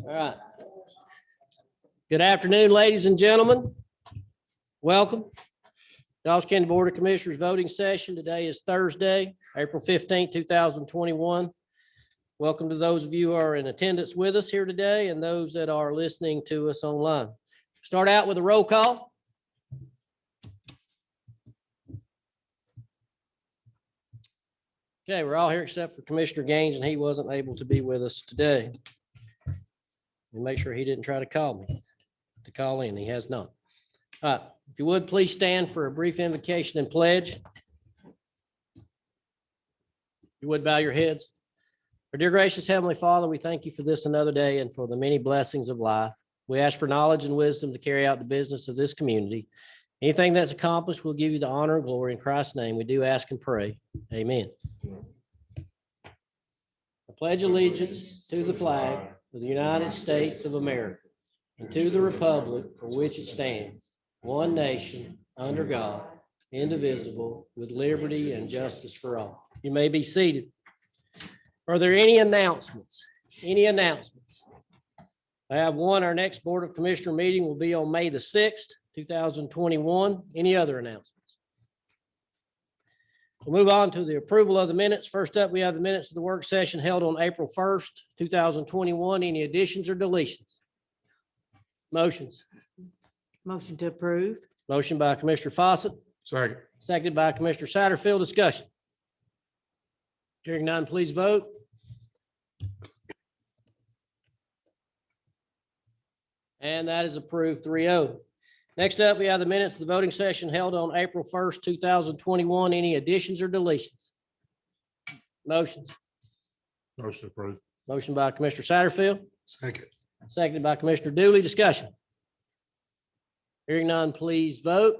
All right. Good afternoon, ladies and gentlemen. Welcome. Dawson County Board of Commissioners voting session. Today is Thursday, April 15th, 2021. Welcome to those of you who are in attendance with us here today and those that are listening to us online. Start out with a roll call. Okay, we're all here except for Commissioner Gaines, and he wasn't able to be with us today. And make sure he didn't try to call in. He has not. All right, if you would, please stand for a brief invocation and pledge. You would bow your heads. Our dear gracious Heavenly Father, we thank you for this another day and for the many blessings of life. We ask for knowledge and wisdom to carry out the business of this community. Anything that's accomplished, we'll give you the honor and glory in Christ's name. We do ask and pray. Amen. I pledge allegiance to the flag of the United States of America and to the republic for which it stands, one nation, under God, indivisible, with liberty and justice for all. You may be seated. Are there any announcements? Any announcements? I have one. Our next Board of Commissioner meeting will be on May the 6th, 2021. Any other announcements? We'll move on to the approval of the minutes. First up, we have the minutes of the work session held on April 1st, 2021. Any additions or deletions? Motions. Motion to approve. Motion by Commissioner Fawcett. Second. Seconded by Commissioner Satterfield. Discussion. Hearing none, please vote. And that is approved 3-0. Next up, we have the minutes of the voting session held on April 1st, 2021. Any additions or deletions? Motions. Motion approved. Motion by Commissioner Satterfield. Second. Seconded by Commissioner Dooley. Discussion. Hearing none, please vote.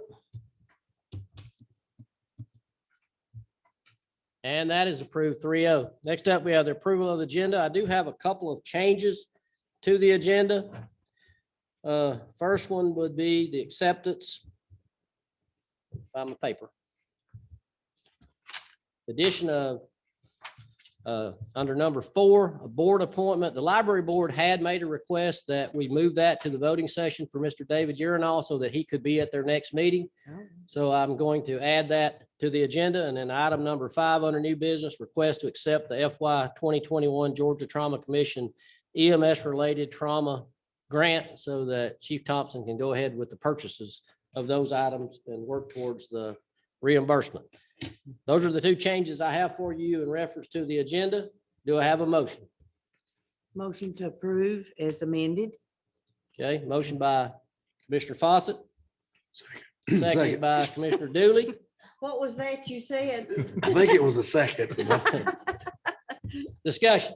And that is approved 3-0. Next up, we have the approval of the agenda. I do have a couple of changes to the agenda. First one would be the acceptance. Find my paper. Addition of under number 4, a board appointment. The library board had made a request that we move that to the voting session for Mr. David Urinall so that he could be at their next meeting. So I'm going to add that to the agenda. And then item number 5 under new business, request to accept the FY 2021 Georgia Trauma Commission EMS related trauma grant so that Chief Thompson can go ahead with the purchases of those items and work towards the reimbursement. Those are the 2 changes I have for you in reference to the agenda. Do I have a motion? Motion to approve as amended. Okay, motion by Commissioner Fawcett. Second. Second by Commissioner Dooley. What was that you said? I think it was a second. Discussion.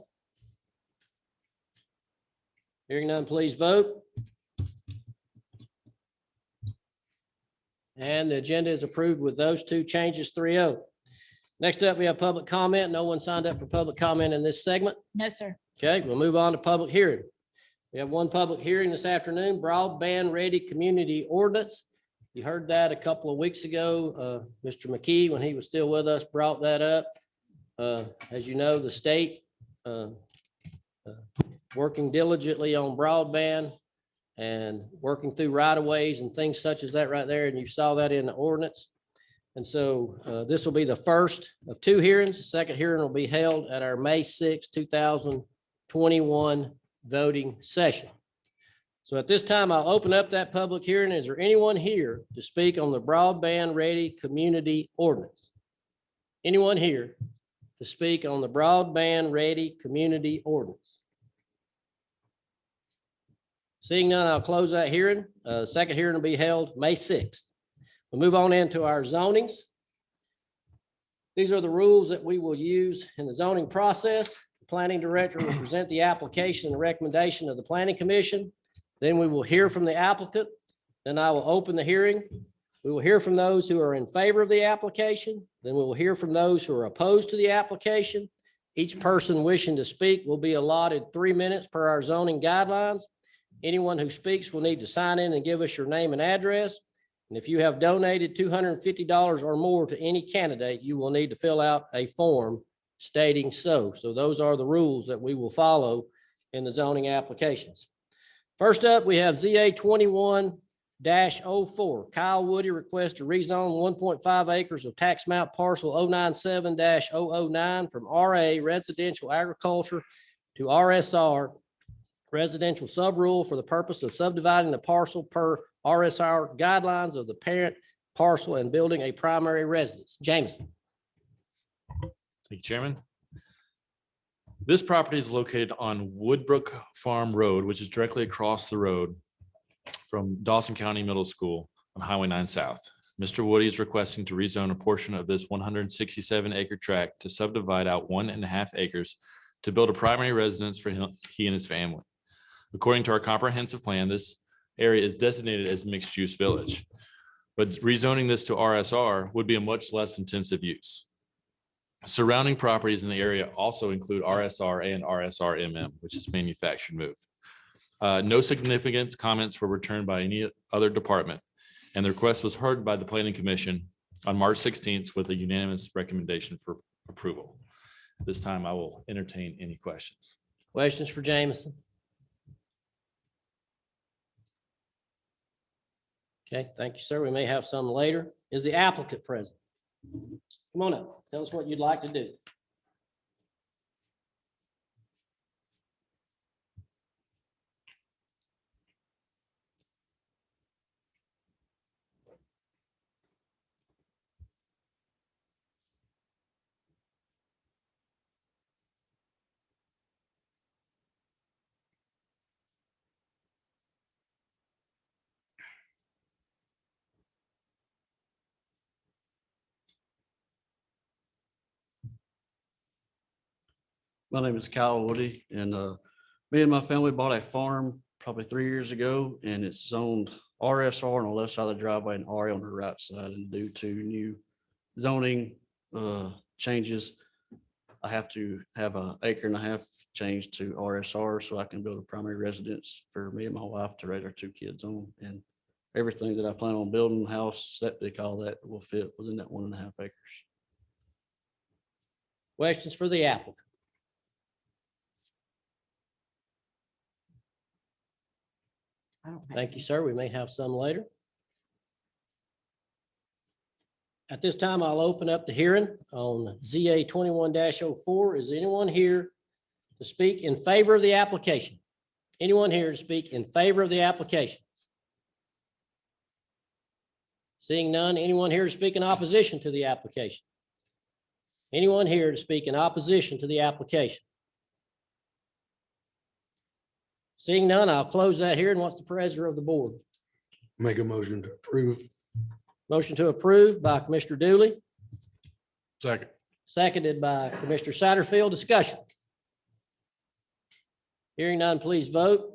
Hearing none, please vote. And the agenda is approved with those 2 changes, 3-0. Next up, we have public comment. No one signed up for public comment in this segment. No, sir. Okay, we'll move on to public hearing. We have one public hearing this afternoon, broadband ready community ordinance. You heard that a couple of weeks ago. Mr. McKee, when he was still with us, brought that up. As you know, the state working diligently on broadband and working through right of ways and things such as that right there. And you saw that in the ordinance. And so this will be the first of 2 hearings. The second hearing will be held at our May 6, 2021 voting session. So at this time, I'll open up that public hearing. Is there anyone here to speak on the broadband ready community ordinance? Anyone here to speak on the broadband ready community ordinance? Seeing none, I'll close that hearing. Second hearing will be held May 6th. We'll move on into our zonings. These are the rules that we will use in the zoning process. The planning director will present the application and recommendation of the planning commission. Then we will hear from the applicant. Then I will open the hearing. We will hear from those who are in favor of the application. Then we will hear from those who are opposed to the application. Each person wishing to speak will be allotted 3 minutes per our zoning guidelines. Anyone who speaks will need to sign in and give us your name and address. And if you have donated $250 or more to any candidate, you will need to fill out a form stating so. So those are the rules that we will follow in the zoning applications. First up, we have ZA 21-04. Kyle Woody requests to rezone 1.5 acres of tax map parcel 097-009 from RA residential agriculture to RSR residential subrule for the purpose of subdividing the parcel per RSR guidelines of the parent parcel and building a primary residence. Jameson. Thank you, Chairman. This property is located on Woodbrook Farm Road, which is directly across the road from Dawson County Middle School on Highway 9 South. Mr. Woody is requesting to rezone a portion of this 167-acre tract to subdivide out 1.5 acres to build a primary residence for he and his family. According to our comprehensive plan, this area is designated as mixed-use village, but rezoning this to RSR would be a much less intensive use. Surrounding properties in the area also include RSR and RSR-MM, which is manufactured move. No significant comments were returned by any other department, and the request was heard by the Planning Commission on March 16th with a unanimous recommendation for approval. This time I will entertain any questions. Questions for Jameson? Okay, thank you, sir. We may have some later. Is the applicant present? Come on up. Tell us what you'd like to do. My name is Kyle Woody, and me and my family bought a farm probably 3 years ago, and it's zoned RSR on the left side of the driveway and RA on the right side. And due to new zoning changes, I have to have an acre and a half changed to RSR so I can build a primary residence for me and my wife to raise our 2 kids on. And everything that I plan on building, house, septic, all that will fit within that 1.5 acres. Questions for the applicant? I don't have Thank you, any. sir. We may have some later. At this time, I'll open up the hearing on ZA 21-04. Is anyone here to speak in favor of the application? Anyone here to speak in favor of the application? Seeing none, anyone here to speak in opposition to the application? Anyone here to speak in opposition to the application? Seeing none, I'll close that hearing. What's the pleasure of the board? Make a motion to approve. Motion to approve by Commissioner Dooley, Second. seconded by Commissioner Satterfield. Discussion. Hearing none, please vote.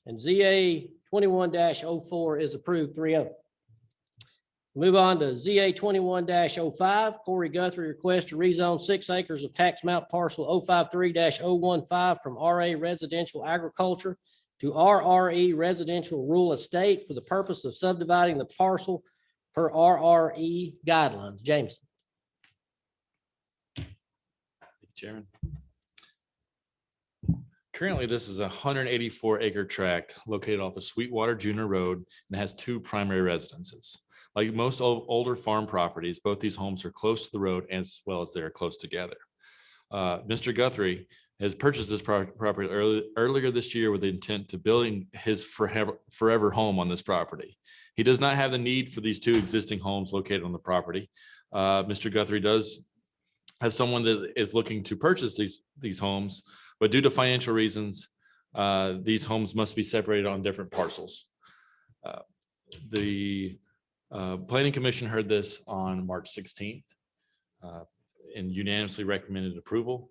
And ZA 21-04 is approved 3-0. Move on to ZA 21-05. Corey Guthrie requests to rezone 6 acres of tax map parcel 053-015 from RA residential agriculture to RRE residential rural estate for the purpose of subdividing the parcel per RRE guidelines. Jameson. Thank you, Chairman. Currently, this is a 184-acre tract located off of Sweetwater Junior Road and has 2 primary residences. Like most older farm properties, both these homes are close to the road as well as they are close together. Mr. Guthrie has purchased this property earlier this year with the intent to building his forever home on this property. He does not have the need for these 2 existing homes located on the property. Mr. Guthrie does have someone that is looking to purchase these homes, but due to financial reasons, these homes must be separated on different parcels. The Planning Commission heard this on March 16th and unanimously recommended approval.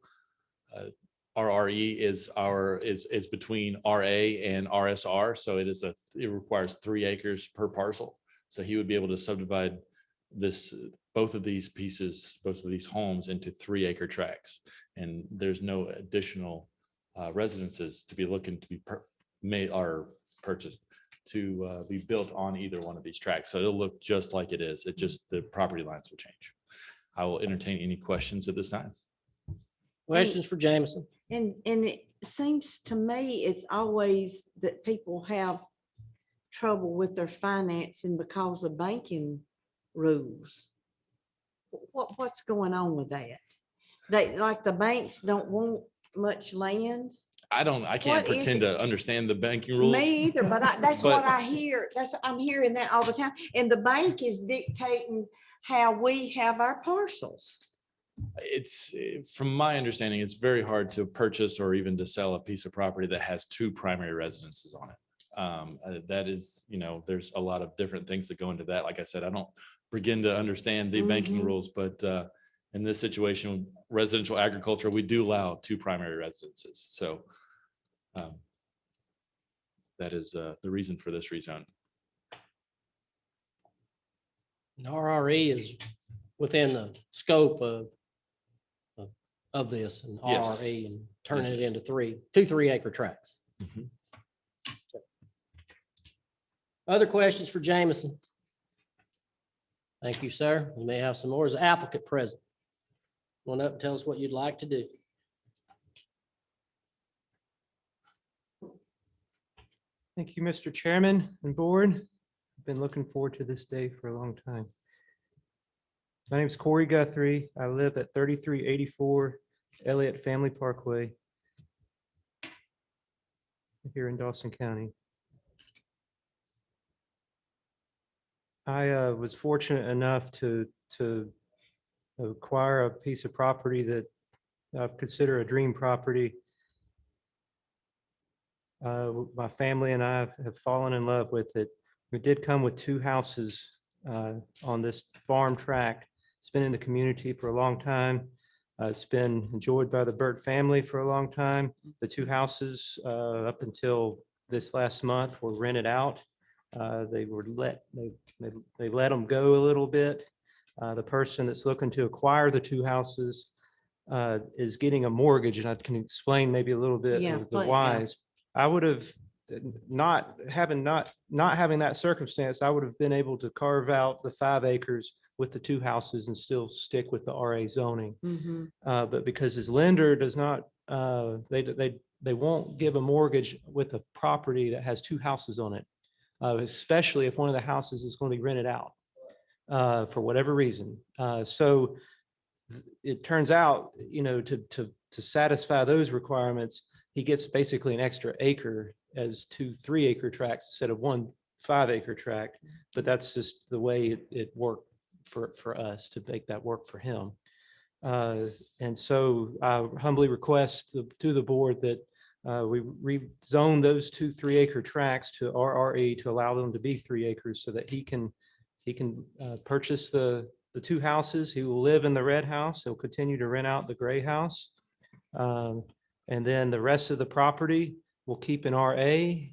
RRE is between RA and RSR, so it requires 3 acres per parcel. So he would be able to subdivide both of these homes into 3-acre tracts, and there's no additional residences to be looking to be made or purchased to be built on either one of these tracks. So it'll look just like it is. It just, the property lines will change. I will entertain any questions at this time. Questions for Jameson? And it seems to me it's always that people have trouble with their financing because of banking rules. What's going on with that? They, like the banks don't want much land? I can't What is pretend it? to understand the banking rules. Me either, but that's But- what I hear. I'm hearing that all the time. And the bank is dictating how we have our parcels. It's, from my understanding, it's very hard to purchase or even to sell a piece of property that has two primary residences on it. That is, there's a lot of different things that go into that. Like I said, I don't begin to understand the banking Mhm. rules, but in this situation, residential agriculture, we do allow two primary residences. So that is the reason for this rezone. And RRE is within the scope of this and Yes. RRE and turning Yes, it it is. into 3-acre tracts. Mhm. Other questions for Jameson? Thank you, sir. We may have some more. Is the applicant present? Come on up and tell us what you'd like to do. Thank you, Mr. Chairman and Board. I've been looking forward to this day for a long time. My name is Corey Guthrie. I live at 3384 Elliott Family Parkway here in Dawson County. I was fortunate enough to acquire a piece of property that I consider a dream property. My family and I have fallen in love with it. We did come with two houses on this farm tract. It's been in the community for a long time. It's been enjoyed by the Burt family for a long time. The two houses up until this last month were rented out. They let them go a little bit. The person that's looking to acquire the two houses is getting a mortgage, and I can explain maybe a little bit Yeah, of the please, yeah. whys. I would have not having that circumstance, I would have been able to carve out the 5 acres with the two houses and still stick with the RA zoning. Mhm. But because his lender does not, they won't give a mortgage with a property that has two houses on it, especially if one of the houses is going to be rented out for whatever reason. So it turns out, to satisfy those requirements, he gets basically an extra acre as 2 3-acre tracts instead of 1 5-acre tract. But that's just the way it worked for us to make that work for him. And so I humbly request to the board that we rezone those 2 3-acre tracts to RRE to allow them to be 3 acres so that he can purchase the 2 houses. He will live in the red house. He'll continue to rent out the gray house. And then the rest of the property will keep in RA.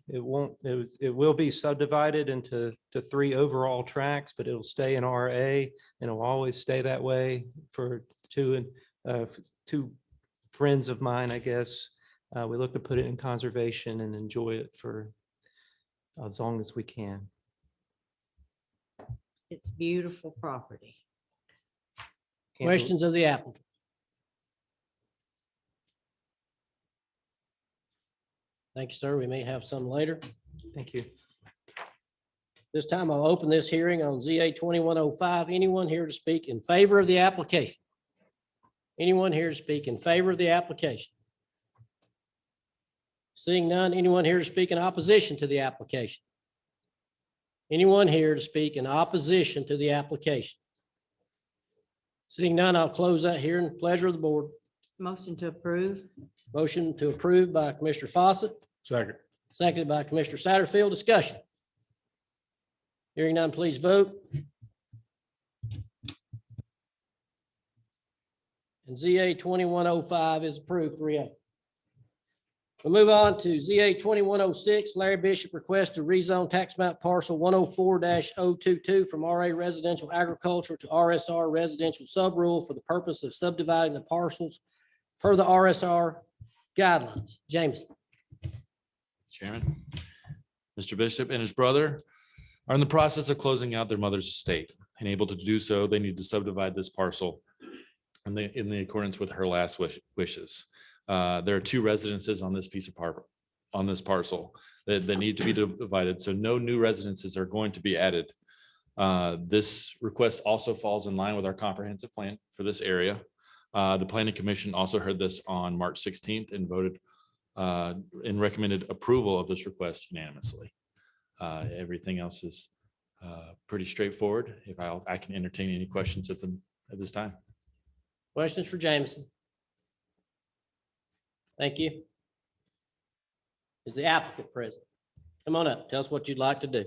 It will be subdivided into 3 overall tracts, but it'll stay in RA, and it'll always stay that way for 2 friends of mine, I guess. We look to put it in conservation and enjoy it for as long as we can. It's beautiful property. Can't Questions of the applicant? Thank you, sir. We may have some later. Thank you. This time I'll open this hearing on ZA 2105. Anyone here to speak in favor of the application? Anyone here to speak in favor of the application? Seeing none, anyone here to speak in opposition to the application? Anyone here to speak in opposition to the application? Seeing none, I'll close that hearing. Pleasure of the board. Motion to approve. Motion to approve by Commissioner Fawcett, Second. seconded by Commissioner Satterfield. Discussion. Hearing none, please vote. And ZA 2105 is approved 3-0. We'll move on to ZA 2106. Larry Bishop requests to rezone tax map parcel 104-022 from RA residential agriculture to RSR residential subrule for the purpose of subdividing the parcels per the RSR guidelines. Jameson. Chairman, Mr. Bishop and his brother are in the process of closing out their mother's estate. And able to do so, they need to subdivide this parcel in the accordance with her last wishes. There are 2 residences on this piece of on this parcel that need to be divided. So no new residences are going to be added. This request also falls in line with our comprehensive plan for this area. The Planning Commission also heard this on March 16th and voted and recommended approval of this request unanimously. Everything else is pretty straightforward. If I can entertain any questions at this time. Questions for Jameson? Thank you. Is the applicant present? Come on up. Tell us what you'd like to do.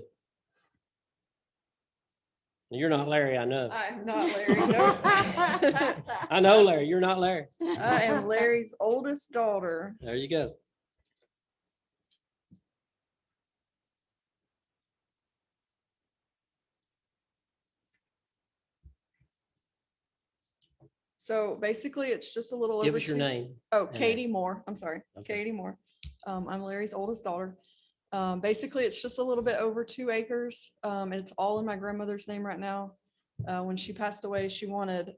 You're not Larry, I know. I'm not Larry. No. I know Larry. You're not Larry. I am Larry's oldest daughter. There you go. So basically, it's just a little Give over us your two- name. Oh, and Katie Moore. I'm sorry, Okay. Katie Moore. I'm Larry's oldest daughter. Basically, it's just a little bit over 2 acres. It's all in my grandmother's name right now. When she passed away, she wanted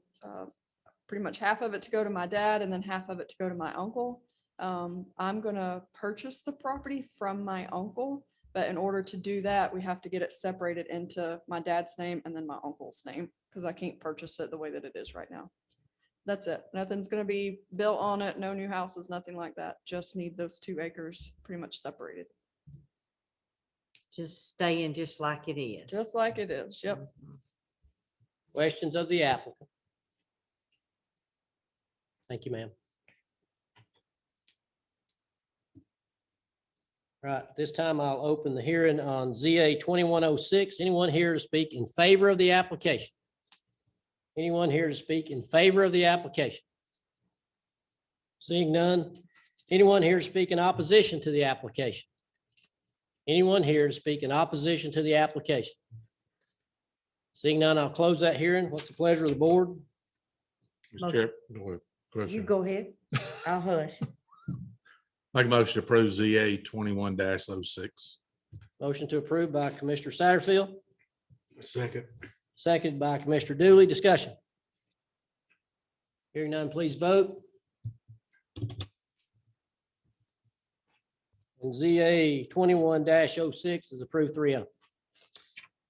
pretty much half of it to go to my dad and then half of it to go to my uncle. I'm gonna purchase the property from my uncle, but in order to do that, we have to get it separated into my dad's name and then my uncle's name, because I can't purchase it the way that it is right now. That's it. Nothing's gonna be built on it, no new houses, nothing like that. Just need those 2 acres pretty much separated, Just staying just like it is. just like it is. Yep. Questions of the applicant? Thank you, ma'am. All right, this time I'll open the hearing on ZA 2106. Anyone here to speak in favor of the application? Anyone here to speak in favor of the application? Seeing none. Anyone here to speak in opposition to the application? Anyone here to speak in opposition to the application? Seeing none, I'll close that hearing. What's the pleasure of the board? Mr. Chair, go ahead. You Question. go ahead. I'll hush. Make a motion to approve ZA 21-06. Motion to approve by Commissioner Satterfield, Second. seconded by Commissioner Dooley. Discussion. Hearing none, please vote. And ZA 21-06 is approved 3-0.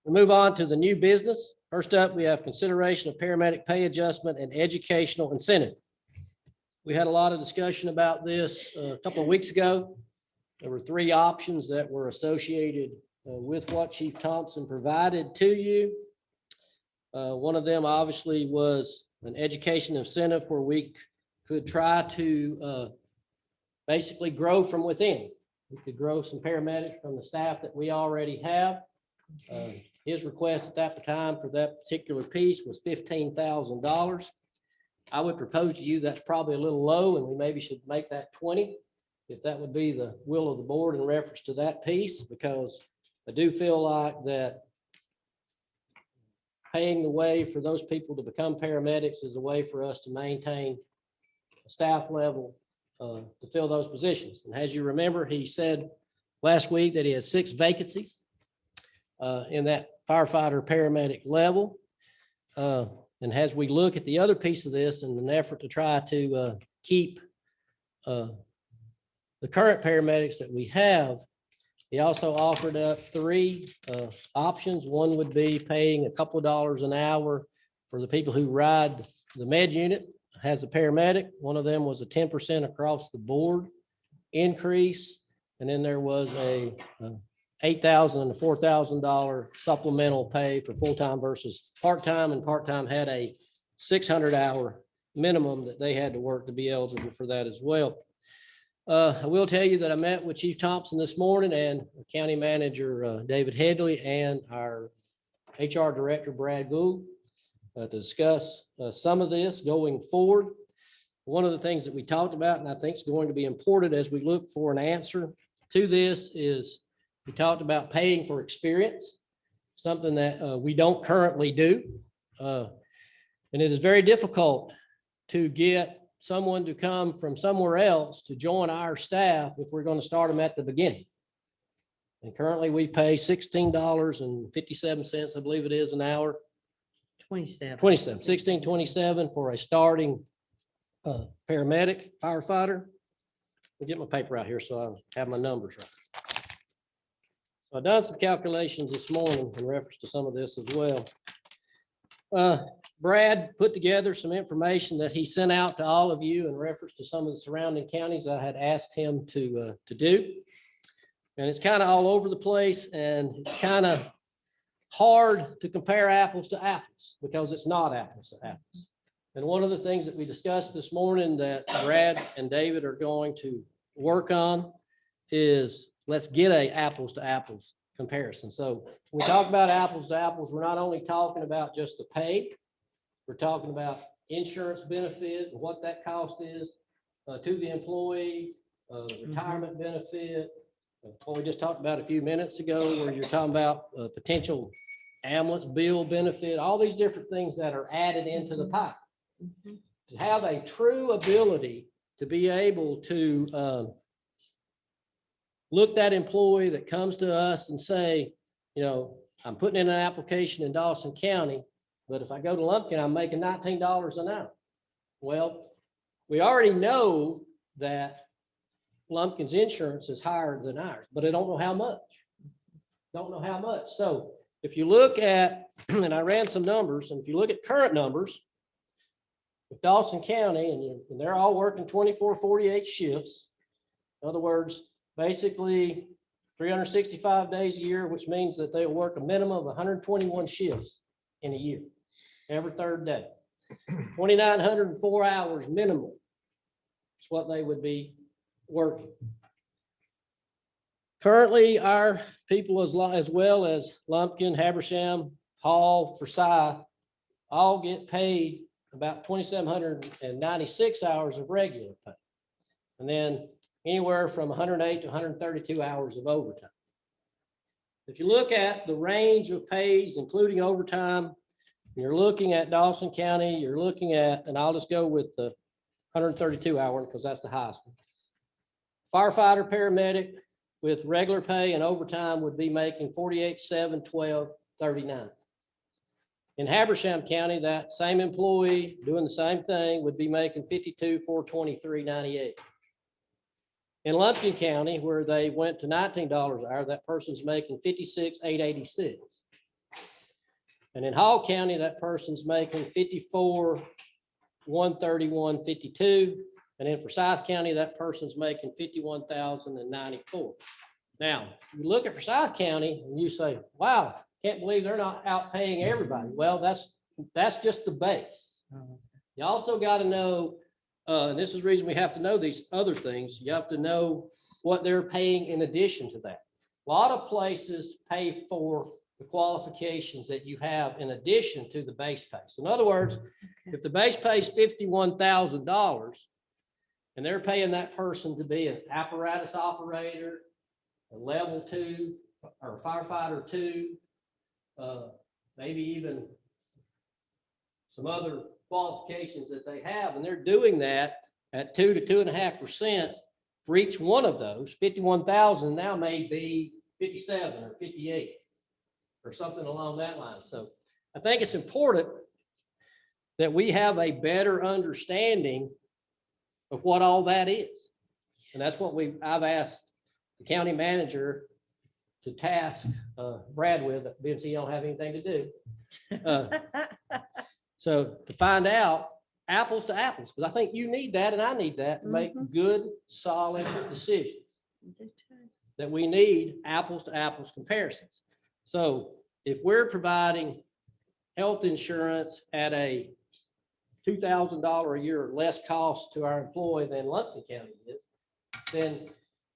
We move on to the new business. First up, we have consideration of paramedic pay adjustment and educational incentive. We had a lot of discussion about this a couple of weeks ago. There were 3 options that were associated with what Chief Thompson provided to you. One of them obviously was an education incentive where we could try to basically grow from within. We could grow some paramedics from the staff that we already have. His request at that time for that particular piece was $15,000. I would propose to you that's probably a little low, and we maybe should make that 20, if that would be the will of the board in reference to that piece, because I do feel like that paying the way for those people to become paramedics is a way for us to maintain a staff level to fill those positions. And as you remember, he said last week that he had 6 vacancies in that firefighter paramedic level. And as we look at the other piece of this in an effort to try to keep the current paramedics that we have, he also offered up 3 options. One would be paying a couple of dollars an hour for the people who ride the med unit as a paramedic. One of them was a 10% across the board increase. And then there was a $8,000 and a $4,000 supplemental pay for full-time versus part-time, and part-time had a 600-hour minimum that they had to work to be eligible for that as well. I will tell you that I met with Chief Thompson this morning and County Manager David Headley and our HR Director Brad Gould to discuss some of this going forward. One of the things that we talked about, and I think is going to be important as we look for an answer to this, is we talked about paying for experience, something that we don't currently do. And it is very difficult to get someone to come from somewhere else to join our staff if we're going to start them at the beginning. And currently we pay $16.57, I believe it is, an hour 27. 1627 for a starting paramedic firefighter. I'll get my paper out here so I have my numbers right. So I've done some calculations this morning in reference to some of this as well. Brad put together some information that he sent out to all of you in reference to some of the surrounding counties I had asked him to do. And it's kind of all over the place, and it's kind of hard to compare apples to apples because it's not apples to apples. And one of the things that we discussed this morning that Brad and David are going to work on is let's get a apples to apples comparison. So when we talk about apples to apples, we're not only talking about just the pay, we're talking about insurance benefit and what that cost is to the employee, retirement benefit, what we just talked about a few minutes ago, where you're talking about potential ambulance bill benefit, all these different things that are added into the pie. To have a true ability to be able to look that employee that comes to us and say, you know, I'm putting in an application in Dawson County, but if I go to Lumpkin, I'm making $19 an hour. Well, we already know that Lumpkin's insurance is higher than ours, but I don't know how much. Don't know how much. So if you look at, and I ran some numbers, and if you look at current numbers, with Dawson County, and they're all working 24, 48 shifts. In other words, basically 365 days a year, which means that they'll work a minimum of 121 shifts in a year, every third day. 2,904 hours minimum is what they would be working. Currently, our people as well as Lumpkin, Habersham, Hall, Forsyth, all get paid about 2,796 hours of regular pay. And then anywhere from 108 to 132 hours of overtime. If you look at the range of pays, including overtime, you're looking at Dawson County, you're looking at, and I'll just go with the 132 hour because that's the highest one. Firefighter, paramedic with regular pay and overtime would be making 48, 7, 12, 39. In Habersham County, that same employee doing the same thing would be making 52, 423, 98. In Lumpkin County, where they went to $19 an hour, that person's making 56, 886. And in Hall County, that person's making 54, 131, 52. And in Forsyth County, that person's making 51,094. Now, you look at Forsyth County and you say, wow, can't believe they're not outpaying everybody. Well, that's just the base. You also got to know, and this is the reason we have to know these other things. You have to know what they're paying in addition to that. A lot of places pay for the qualifications that you have in addition to the base pay. So in other words, if the base pay is $51,000 and they're paying that person to be an apparatus operator, a level 2 or firefighter 2, maybe even some other qualifications that they have, and they're doing that at 2 to 2.5% for each one of those. 51,000 now may be 57 or 58 or something along that line. So I think it's important that we have a better understanding of what all that is. And that's what I've asked the county manager to task Brad with, being he don't have anything to do. So to find out apples to apples, because I think you need that and I need that to make good, solid decisions. That we need apples to apples comparisons. So if we're providing health insurance at a $2,000 a year less cost to our employee than Lumpkin County is, then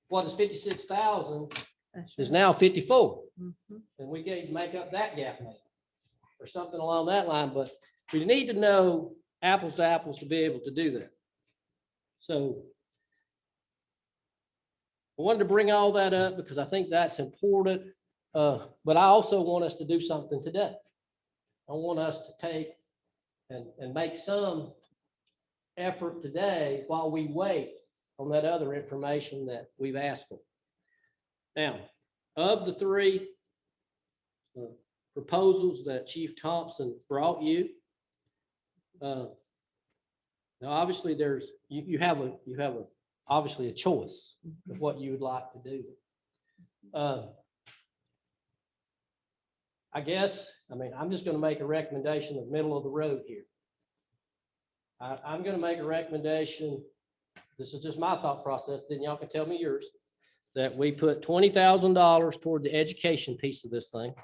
what is 56,000 is now 54. And we get to make up that gap now or something along that line. But we need to know apples to apples to be able to do that. So I wanted to bring all that up because I think that's important. But I also want us to do something today. I want us to take and make some effort today while we wait on that other information that we've asked for. Now, of the three proposals that Chief Thompson brought you. Now, obviously, you have obviously a choice of what you would like to do. I guess, I'm just gonna make a recommendation of middle of the road here. I'm gonna make a recommendation, this is just my thought process, then y'all can tell me yours, that we put $20,000 toward the education piece of this thing.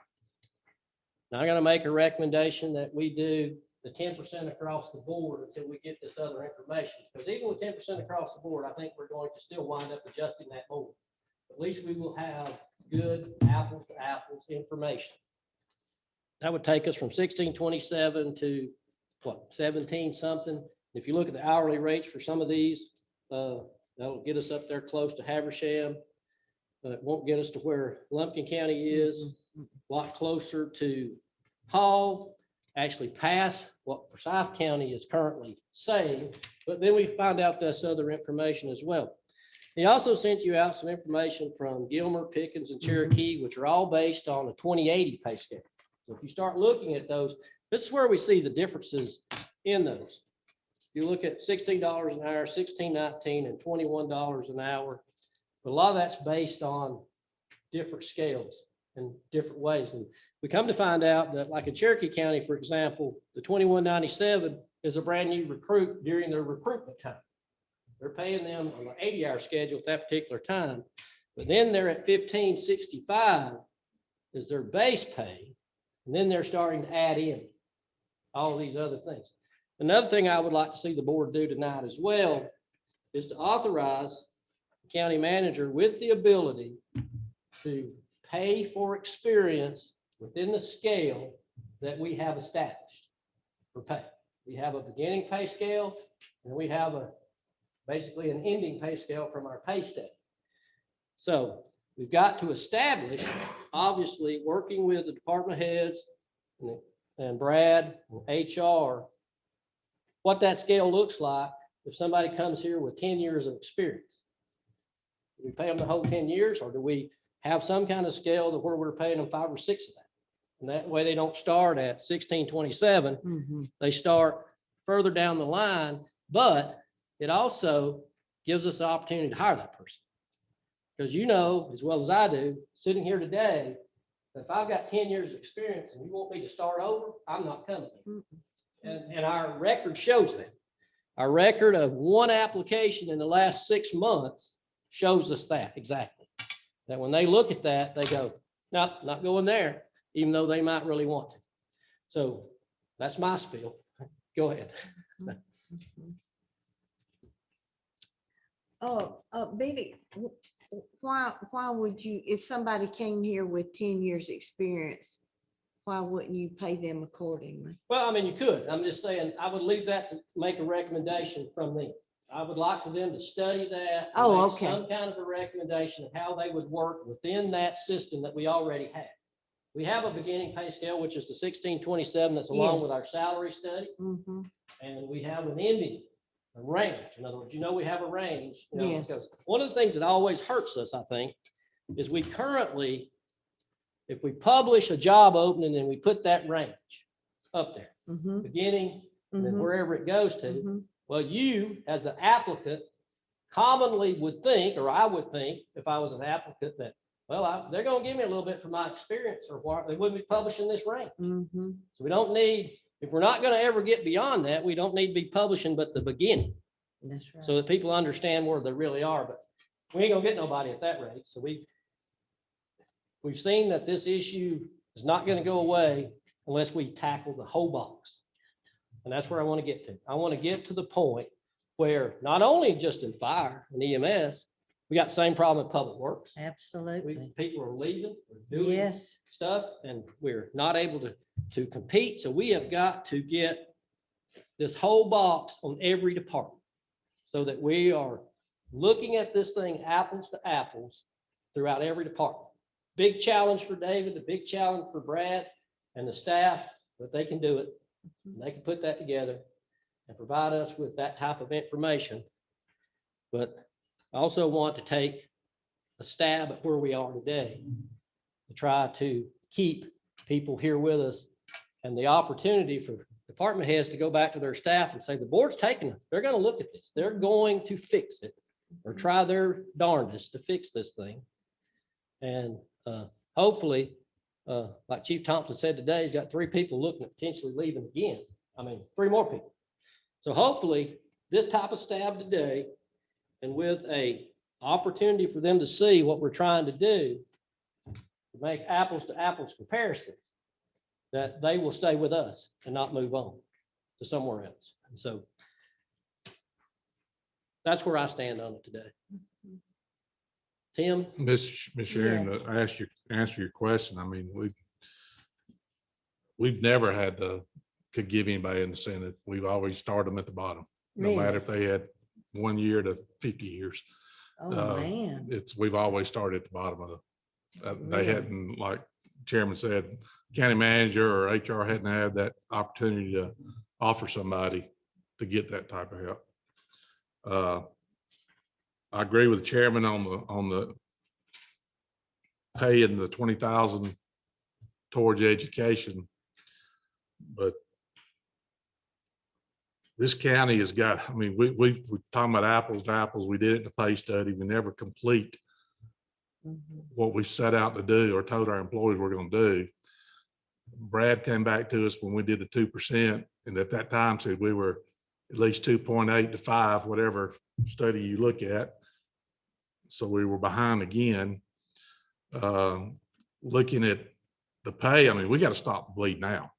Now, I'm gonna make a recommendation that we do the 10% across the board until we get this other information. Because even with 10% across the board, I think we're going to still wind up adjusting that board. At least we will have good apples to apples information. That would take us from 1627 to what, 17 something. If you look at the hourly rates for some of these, that'll get us up there close to Habersham. It won't get us to where Lumpkin County is, a lot closer to Hall, actually pass what Forsyth County is currently saying, but then we find out this other information as well. He also sent you out some information from Gilmer, Pickens, and Cherokee, which are all based on a 2080 pay scale. So if you start looking at those, this is where we see the differences in those. You look at $16 an hour, $16.19, and $21 an hour. But a lot of that's based on different scales and different ways. And we come to find out that, like in Cherokee County, for example, the 2197 is a brand new recruit during their recruitment time. They're paying them on an 80-hour schedule at that particular time. But then they're at 1565 is their base pay. And then they're starting to add in all these other things. Another thing I would like to see the board do tonight as well is to authorize the county manager with the ability to pay for experience within the scale that we have established for pay. We have a beginning pay scale, and we have basically an ending pay scale from our pay study. So we've got to establish, obviously, working with the department heads and Brad and HR, what that scale looks like if somebody comes here with 10 years of experience. Do we pay them the whole 10 years, or do we have some kind of scale to where we're paying them 5 or 6 of that? And that way they don't start at 1627. They start further down the line, but it also gives us the opportunity to hire that person. Because you know, as well as I do, sitting here today, that if I've got 10 years of experience and you want me to start over, I'm not coming. And our record shows that. Our record of one application in the last 6 months shows us that exactly. That when they look at that, they go, no, not going there, even though they might really want to. So that's my spiel. Go ahead. Betty, why would you, if somebody came here with 10 years experience, why wouldn't you pay them accordingly? Well, I mean, you could. I'm just saying, I would leave that to make a recommendation from them. I would like for them to study that. And Oh, make okay. some kind of a recommendation of how they would work within that system that we already have. We have a beginning pay scale, which is the 1627, that's along Yes. with our salary study. Mm-hmm. And we have an ending, a range. In other words, we have a range. Yes. Because one of the things that always hurts us, I think, is we currently, if we publish a job opening and we put that range up there, Mm-hmm. beginning, and then wherever it goes to, Mm-hmm. well, you as an applicant commonly would think, or I would think, if I was an applicant, that, well, they're going to give me a little bit for my experience, or why they wouldn't be publishing this range. Mm-hmm. So we don't need, if we're not going to ever get beyond that, we don't need to be publishing but the beginning, That's right. so that people understand where they really are. But we ain't gonna get nobody at that rate. So we've seen that this issue is not going to go away unless we tackle the whole box. And that's where I want to get to. I want to get to the point where not only just in fire and EMS, we got the same problem in public works. Absolutely. People are leaving, we're doing Yes. stuff, and we're not able to compete. So we have got to get this whole box on every department so that we are looking at this thing apples to apples throughout every department. Big challenge for David, the big challenge for Brad and the staff, but they can do it. They can put that together and provide us with that type of information. But I also want to take a stab at where we are today to try to keep people here with us and the opportunity for department heads to go back to their staff and say, the board's taking it. They're going to look at this. They're going to fix it or try their darndest to fix this thing. And hopefully, like Chief Thompson said today, he's got 3 people looking at potentially leaving again. I mean, 3 more people. So hopefully this type of stab today, and with a opportunity for them to see what we're trying to do, to make apples to apples comparisons, that they will stay with us and not move on to somewhere else. And so that's where I stand on it today. Tim? Ms. Sharon, to answer your question, I mean, we've never had to give anybody an incentive. We've always started them at the bottom, no matter if they had 1 year to 50 years. Oh, man. We've always started at the bottom of it. They Really? hadn't, like Chairman said, county manager or HR hadn't had that opportunity to offer somebody to get that type of help. I agree with the chairman on the paying the 20,000 towards education, but this county has got, I mean, we're talking about apples to apples. We did it in the pay study. We never complete what we set out to do or told our employees we're going to do. Brad came back to us when we did the 2%, and at that time said we were at least 2.8 to 5, whatever study you look at. So we were behind again. Looking at the pay, I mean, we got to stop the bleed now.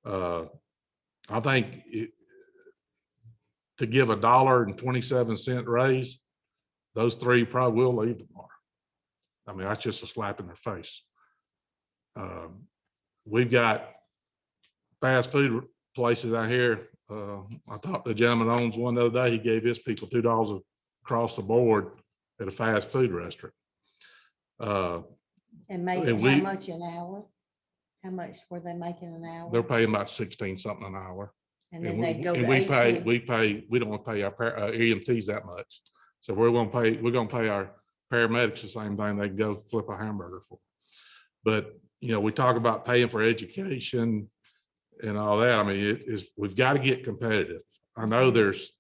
I think to give $1.27 raise, those 3 probably will leave tomorrow. I mean, that's just a slap in their face. We've got fast food places out here. I talked to a gentleman owns one the other day. He gave his people $2 across the board at a fast food restaurant. And made and it we- how much an hour? How much were they making an hour? They're paying about 16 something an hour. And then And they go to we pay, 18. we don't want to pay our EMTs that much. So we're going to pay our paramedics the same thing they can go flip a hamburger for. But, you know, we talk about paying for education and all that. I mean, we've got to get competitive. I know there's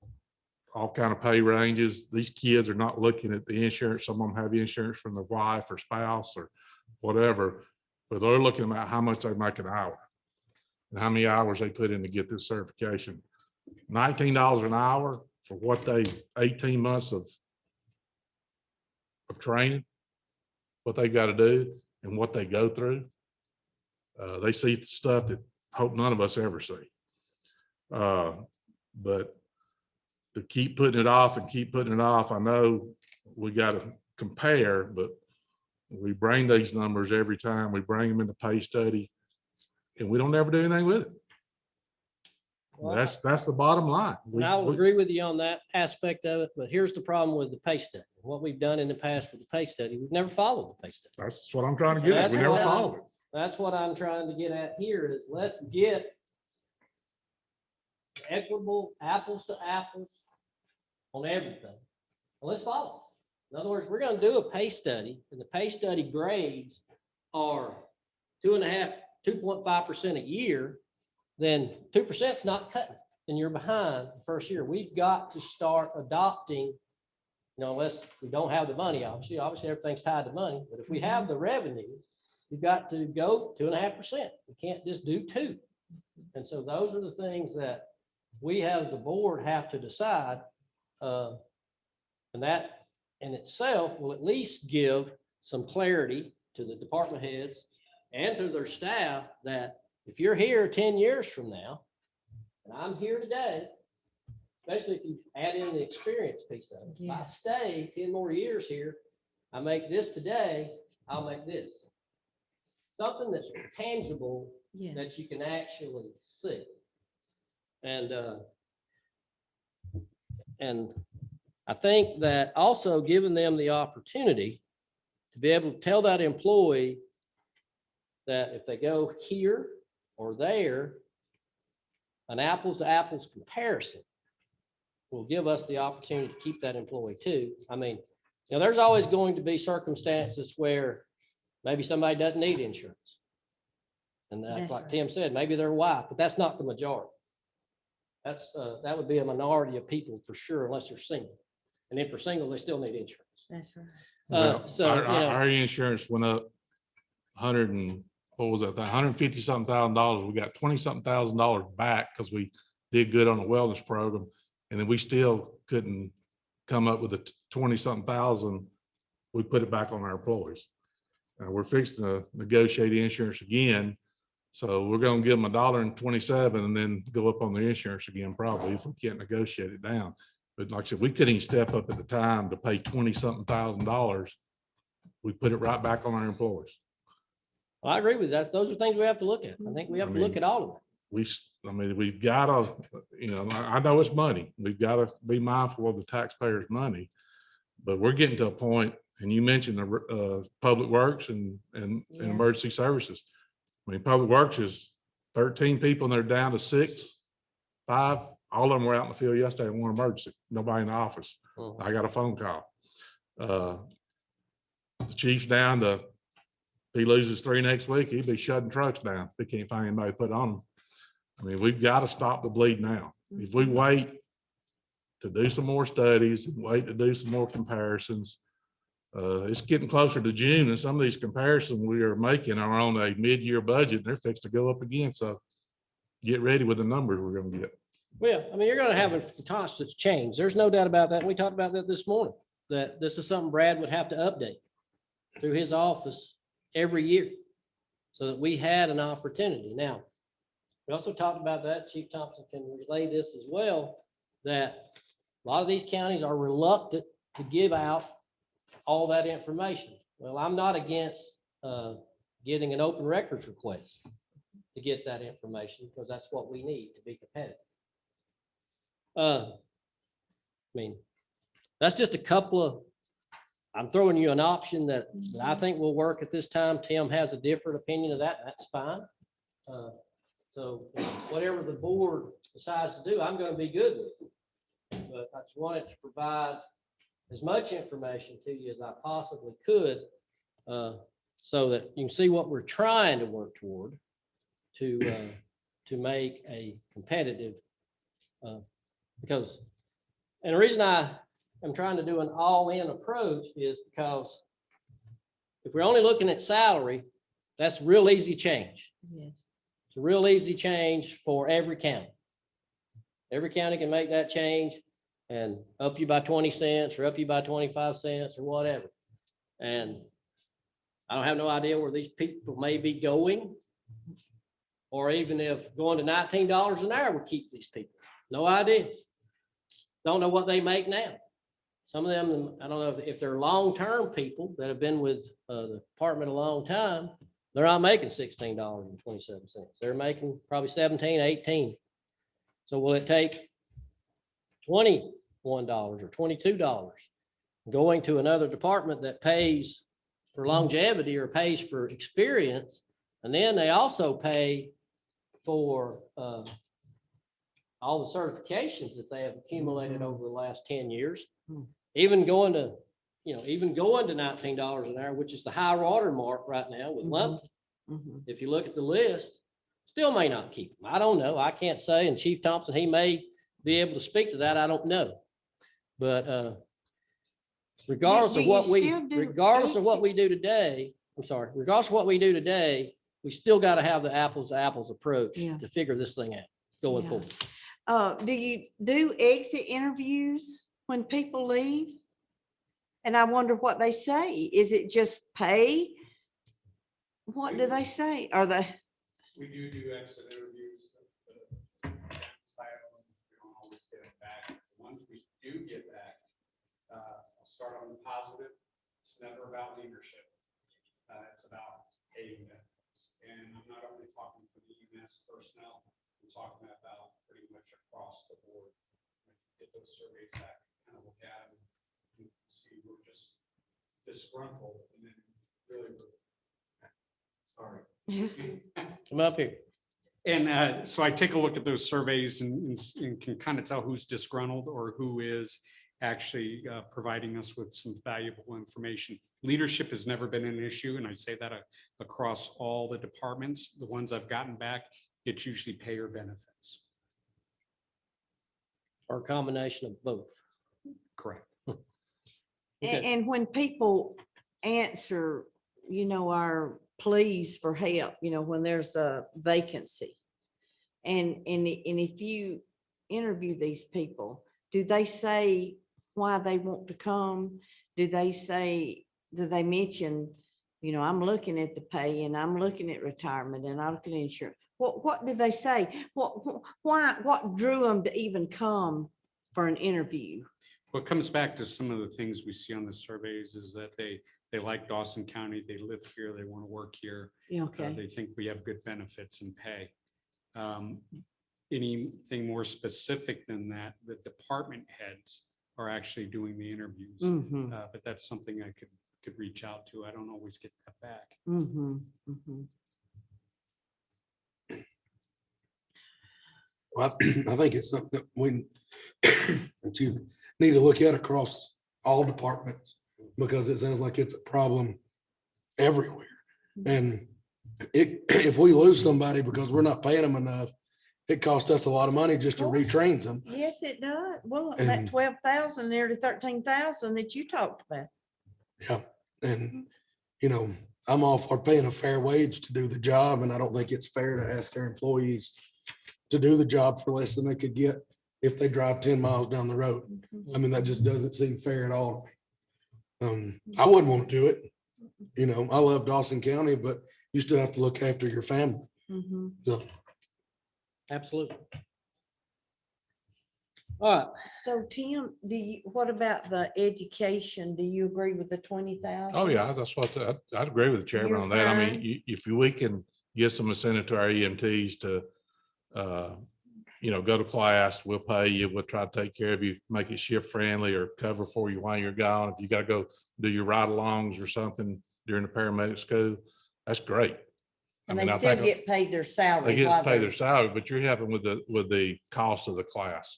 all kind of pay ranges. These kids are not looking at the insurance. Some of them have insurance from their wife or spouse or whatever, but they're looking at how much they make an hour and how many hours they put in to get this certification. $19 an hour for what 18 months of training, what they got to do and what they go through. They see stuff that hope none of us ever see. But to keep putting it off and keep putting it off, I know we got to compare, but we bring these numbers every time. We bring them in the pay study and we don't ever do anything with it. Well, That's the bottom line. And I will agree with you on that aspect of it, but here's the problem with the pay study. What we've done in the past with the pay study, we've never followed the pay study. That's what I'm trying to get at. We That's never what followed it. That's what I'm trying to get at here is let's get equitable apples to apples on everything. And let's follow. In other words, we're going to do a pay study and the pay study grades are 2.5% a year, then 2% is not cutting and you're behind the first year. We've got to start adopting, you know, unless we don't have the money, obviously everything's tied to money, but if we have the revenue, we've got to go 2.5%. We can't just do 2. And so those are the things that we have, the board, have to decide. And that in itself will at least give some clarity to the department heads and to their staff that if you're here 10 years from now, and I'm here today, especially if you add in the experience piece of it, if I stay 10 more years here, I make this today, I'll make this. Something that's tangible that you can actually see. And I think that also giving them the opportunity to be able to tell that employee that if they go here or there, an apples to apples comparison will give us the opportunity to keep that employee too. I mean, you know, there's always going to be circumstances where maybe somebody doesn't need insurance. And that's That's like right. Tim said, maybe they're white, but that's not the majority. That would be a minority of people for sure, unless they're single. And if they're single, they still need insurance. That's right. Well, So, you know, our insurance went up 100 and, what was that, $150 something thousand. We got 20 something $1,000 back because we did good on the wellness program. And then we still couldn't come up with the 20 something thousand. We put it back on our employees. We're fixing to negotiate insurance again. So we're gonna give them $1.27 and then go up on the insurance again, probably, if we can't negotiate it down. But like I said, we couldn't even step up at the time to pay 20 something $1,000. We put it right back on our employees. I agree with that. Those are things we have to look at. I think we have to look at all of it. We've gotta, I know it's money. We've gotta be mindful of the taxpayers' money. But we're getting to a point, and you mentioned the public works and Yes. emergency services. I mean, public works is 13 people and they're down to 6, 5. All of them were out in the field yesterday in one emergency. Nobody in the office. Mhm. I got a phone call. The chief's down to, if he loses 3 next week, he'd be shutting trucks down. They can't find anybody to put on them. I mean, we've got to stop the bleed now. If we wait to do some more studies and wait to do some more comparisons, it's getting closer to June, and some of these comparisons we are making are on a mid-year budget, and they're fixed to go up again. So get ready with the numbers we're going to get. Well, I mean, you're gonna have a constant change. There's no doubt about that. We talked about that this morning, that this is something Brad would have to update through his office every year so that we had an opportunity. Now, we also talked about that. Chief Thompson can relay this as well, that a lot of these counties are reluctant to give out all that information. Well, I'm not against getting an open records request to get that information, because that's what we need to be competitive. I mean, that's just a couple of, I'm throwing you an option that I think will work at this time. Tim has a different opinion of that. That's fine. So whatever the board decides to do, I'm going to be good with. But I just wanted to provide as much information to you as I possibly could, so that you can see what we're trying to work toward to make a competitive, because, and the reason I am trying to do an all-in approach is because if we're only looking at salary, that's real easy change. Yes. It's a real easy change for every county. Every county can make that change and up you by 20 cents or up you by 25 cents or whatever. And I don't have no idea where these people may be going, or even if going to $19 an hour would keep these people. No idea. Don't know what they make now. Some of them, I don't know if they're long-term people that have been with the department a long time, they're not making $16.27. They're making probably 17, 18. So will it take $21 or $22 going to another department that pays for longevity or pays for experience? And then they also pay for all the certifications that they have accumulated over the last 10 years. Even going to, even going to $19 an hour, which is the high water mark right now with Lumpkin. If you look at the list, still may not keep them. I don't know. I can't say. And Chief Thompson, he may be able to speak to that. I don't know. But regardless of what we do today, regardless of what we do today, we still got to have the apples to apples approach to figure this thing out going forward. Do you do exit interviews when people leave? And I wonder what they say. Is it just pay? What do they say? Are they? We do exit interviews. We don't always get it back. The ones we do get back, I'll start on the positive. It's never about leadership. It's about paying benefits. And I'm not only talking for the EMS personnel, I'm talking about pretty much across the board. Get those surveys back, kind of look at them, and see we're just disgruntled, and then really, sorry. Come up here. And so I take a look at those surveys and can kind of tell who's disgruntled or who is actually providing us with some valuable information. leadership has never been an issue, and I say that across all the departments. The ones I've gotten back, it's usually pay or benefits. Or a combination of both. Correct. Okay. And when people answer, our pleas for help, when there's a vacancy. And if you interview these people, do they say why they want to come? Do they mention, I'm looking at the pay and I'm looking at retirement and I'm looking at insurance? What do they say? What drew them to even come for an interview? What comes back to some of the things we see on the surveys is that they like Dawson County, they live here, they want to work here. Yeah, okay. They think we have good benefits and pay. Anything more specific than that, the department heads are actually doing the interviews. Mhm, But that's something I could reach out to. I don't always get that back. mhm, mhm. Well, I think it's something that we that you need to look at across all departments, because it sounds like it's a problem everywhere. And if we lose somebody because we're not paying them enough, it costs us a lot of money just to Well, retrain them. Yes, it does. Well, that And- 12,000, nearly 13,000 that you talked about. Yeah, and I'm all for paying a fair wage to do the job, and I don't think it's fair to ask our employees to do the job for less than they could get if they drive 10 miles down the road. I mean, that just doesn't seem fair at all. I wouldn't want to do it. I love Dawson County, but you still have to look after your family. Mhm. So Absolutely. All right. So Tim, what about the education? Do you agree with the 20,000? Oh, yeah, that's what, I'd agree with the chairman You're on that. I fine? mean, if we can give some incentive to our EMTs to, go to class, we'll pay you, we'll try to take care of you, make it shift friendly or cover for you while you're gone. If you got to go do your ride-alongs or something during the paramedic school, that's great. And I they mean, I still think get paid their salary. they get while to pay they're- their salary, but you're helping with the cost of the class.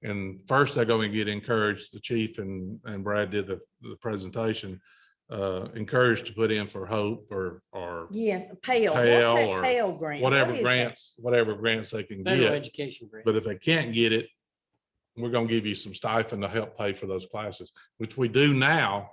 And first, they're going to get encouraged, the chief and Brad did the presentation, encouraged to put in for HOPE or Yes, Pell. What's Pell that or Pell grant? What is that? whatever grants they can Federal get. education grant. But if they can't get it, we're going to give you some stipend to help pay for those classes, which we do now,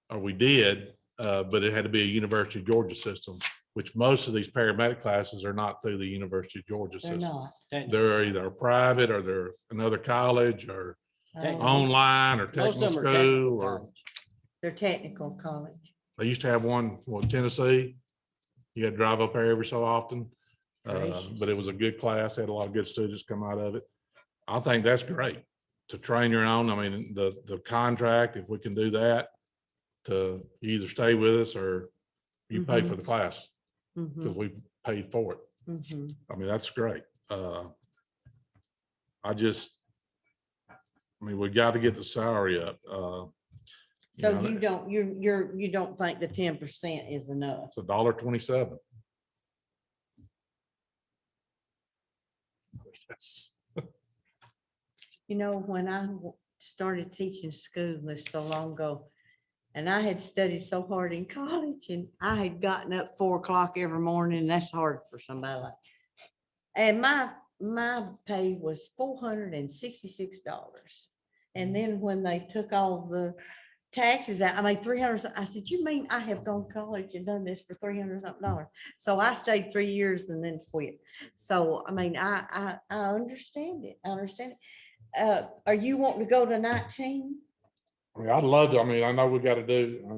or we did, but it had to be a University of Georgia system, which most of these paramedic classes are not through the University of Georgia They're system. not. They're either private or they're another college or Technical. online or Most technical of them are technical school, or college. They're technical college. they used to have one, Tennessee. You had to drive up there every so often. But it was a good class, had a lot of good students come out of it. I think that's great to train your own. I mean, the contract, if we can do that, to either stay with us or you pay for the class because Mhm, we paid for it. mhm. I mean, that's great. I mean, we got to get the salary up. So know, you don't think the 10% is enough? It's $1.27. Yes. When I started teaching school this so long ago, and I had studied so hard in college, and I had gotten up 4 o'clock every morning, and that's hard for somebody like. And my pay was $466. And then when they took all the taxes out, I made 300. I said, you mean I have gone to college and done this for $300 something? So I stayed 3 years and then quit. So, I mean, I understand it. I understand it. Are you wanting to go to 19? I mean, I'd love to. I mean, I know we got to do, I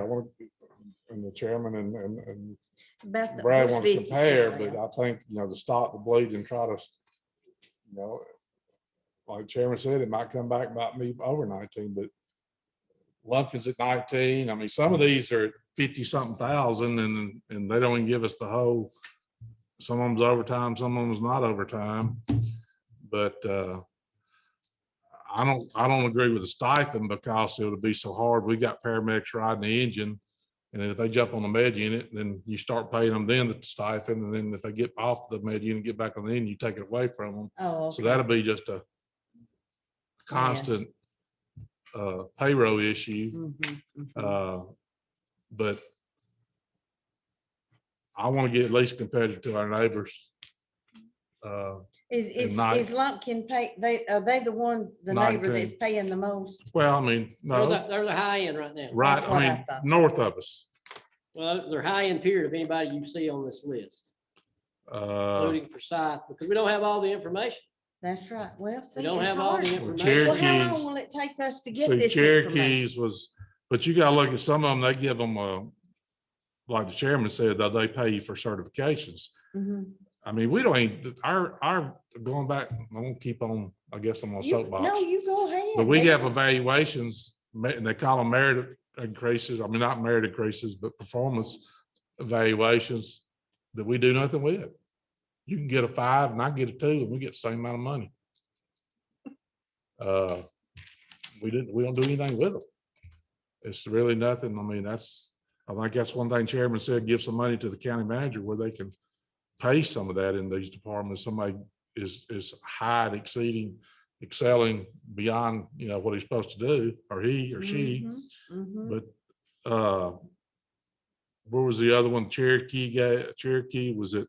want to, and the chairman and About the Brad what's wants to Vicky's compare, just but now? I think, to stop the bleed and try to, like Chairman said, it might come back about me over 19, but Lumpkin's at 19. I mean, some of these are 50 something thousand and they don't even give us the whole, some of them's overtime, some of them's not overtime. But, I don't agree with the stipend because it would be so hard. We got paramedics riding the engine. And then if they jump on the med unit, then you start paying them then the stipend. And then if they get off the med unit, get back on the engine, you take it away from them. Oh, So okay. that'll be just a constant payroll issue. Mhm, mhm. but I want to get at least competitive to our neighbors. Is not- Lumpkin pay, are they the one, the Not neighbor that's included. paying the most? Well, I mean, no, They're the high end right now. right, That's what I I mean, thought. north of us. Well, they're high end period of anybody you see on this list, Uh, including Forsyth, because we don't have all the information. That's right. Well, We see, don't it's have all hard. the Well, information. Well, how long Cherokees- will it take us to get see, this information? Cherokees was, but you gotta look at some of them, they give them, like the chairman said, that they pay you for certifications. Mhm. I mean, we don't, even our, going back, I won't keep on, I guess I'm on No, soapbox. you go ahead. But we They- have evaluations, and they call them merit increases, I mean, not merit increases, but performance evaluations that we do nothing with. You can get a 5 and I get a 2 and we get the same amount of money. We don't do anything with them. It's really nothing. I mean, I think that's one thing Chairman said, give some money to the county manager where they can pay some of that in these departments. Somebody is high and excelling beyond, what he's supposed to do, or he or she. Mhm, mhm. But where was the other one? Cherokee, was it?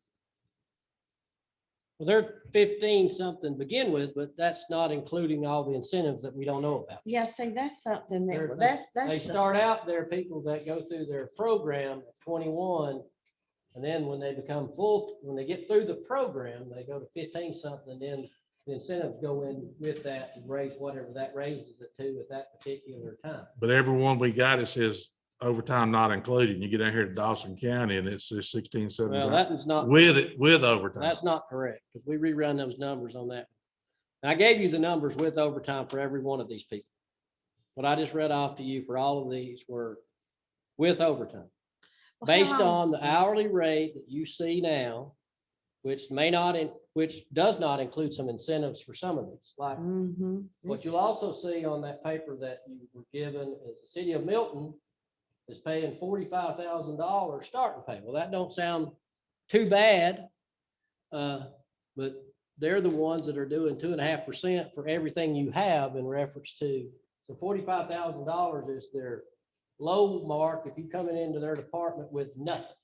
Well, they're 15 something to begin with, but that's not including all the incentives that we don't know about. Yeah, see, that's something They're- that, They that's. start out, there are people that go through their program at 21. And then when they become full, when they get through the program, they go to 15 something, and then the incentives go in with that and raise whatever that raises it to at that particular time. But everyone we got, it says overtime not included. You get down here to Dawson County and it says 16, 17. Well, that is not. With overtime. That's not correct, because we rerun those numbers on that. And I gave you the numbers with overtime for every one of these people. What I just read off to you for all of these were with overtime. Well, how Based long- on the hourly rate that you see now, which does not include some incentives for some of these, like Mhm. what you'll also see on that paper that you were given is the city of Milton is paying $45,000 starting pay. Well, that don't sound too bad. But they're the ones that are doing 2.5% for everything you have in reference to. So $45,000 is their low mark if you coming into their department with nothing.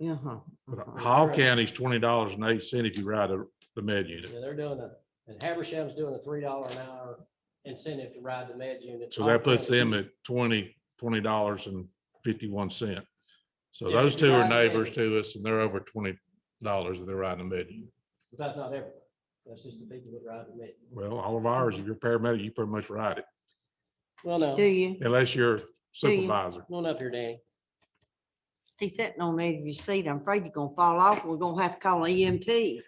Uh-huh. But uh-huh. Hall County's $20.08 if you ride the med unit. Yeah, they're doing and Habersham's doing a $3 an hour incentive to ride the med unit. So that puts them at $20.51. So Yeah, those if you two are ride the neighbors med. to us and they're over $20 if they're riding the med unit. But that's not everybody. That's just the people that ride the med. Well, all of ours, if you're a paramedic, you pretty much ride it, Well, no, Do you? unless you're supervisor. come on up here, Danny. He's sitting on the edge of your seat. I'm afraid you're gonna fall off. We're gonna have to call an EMT.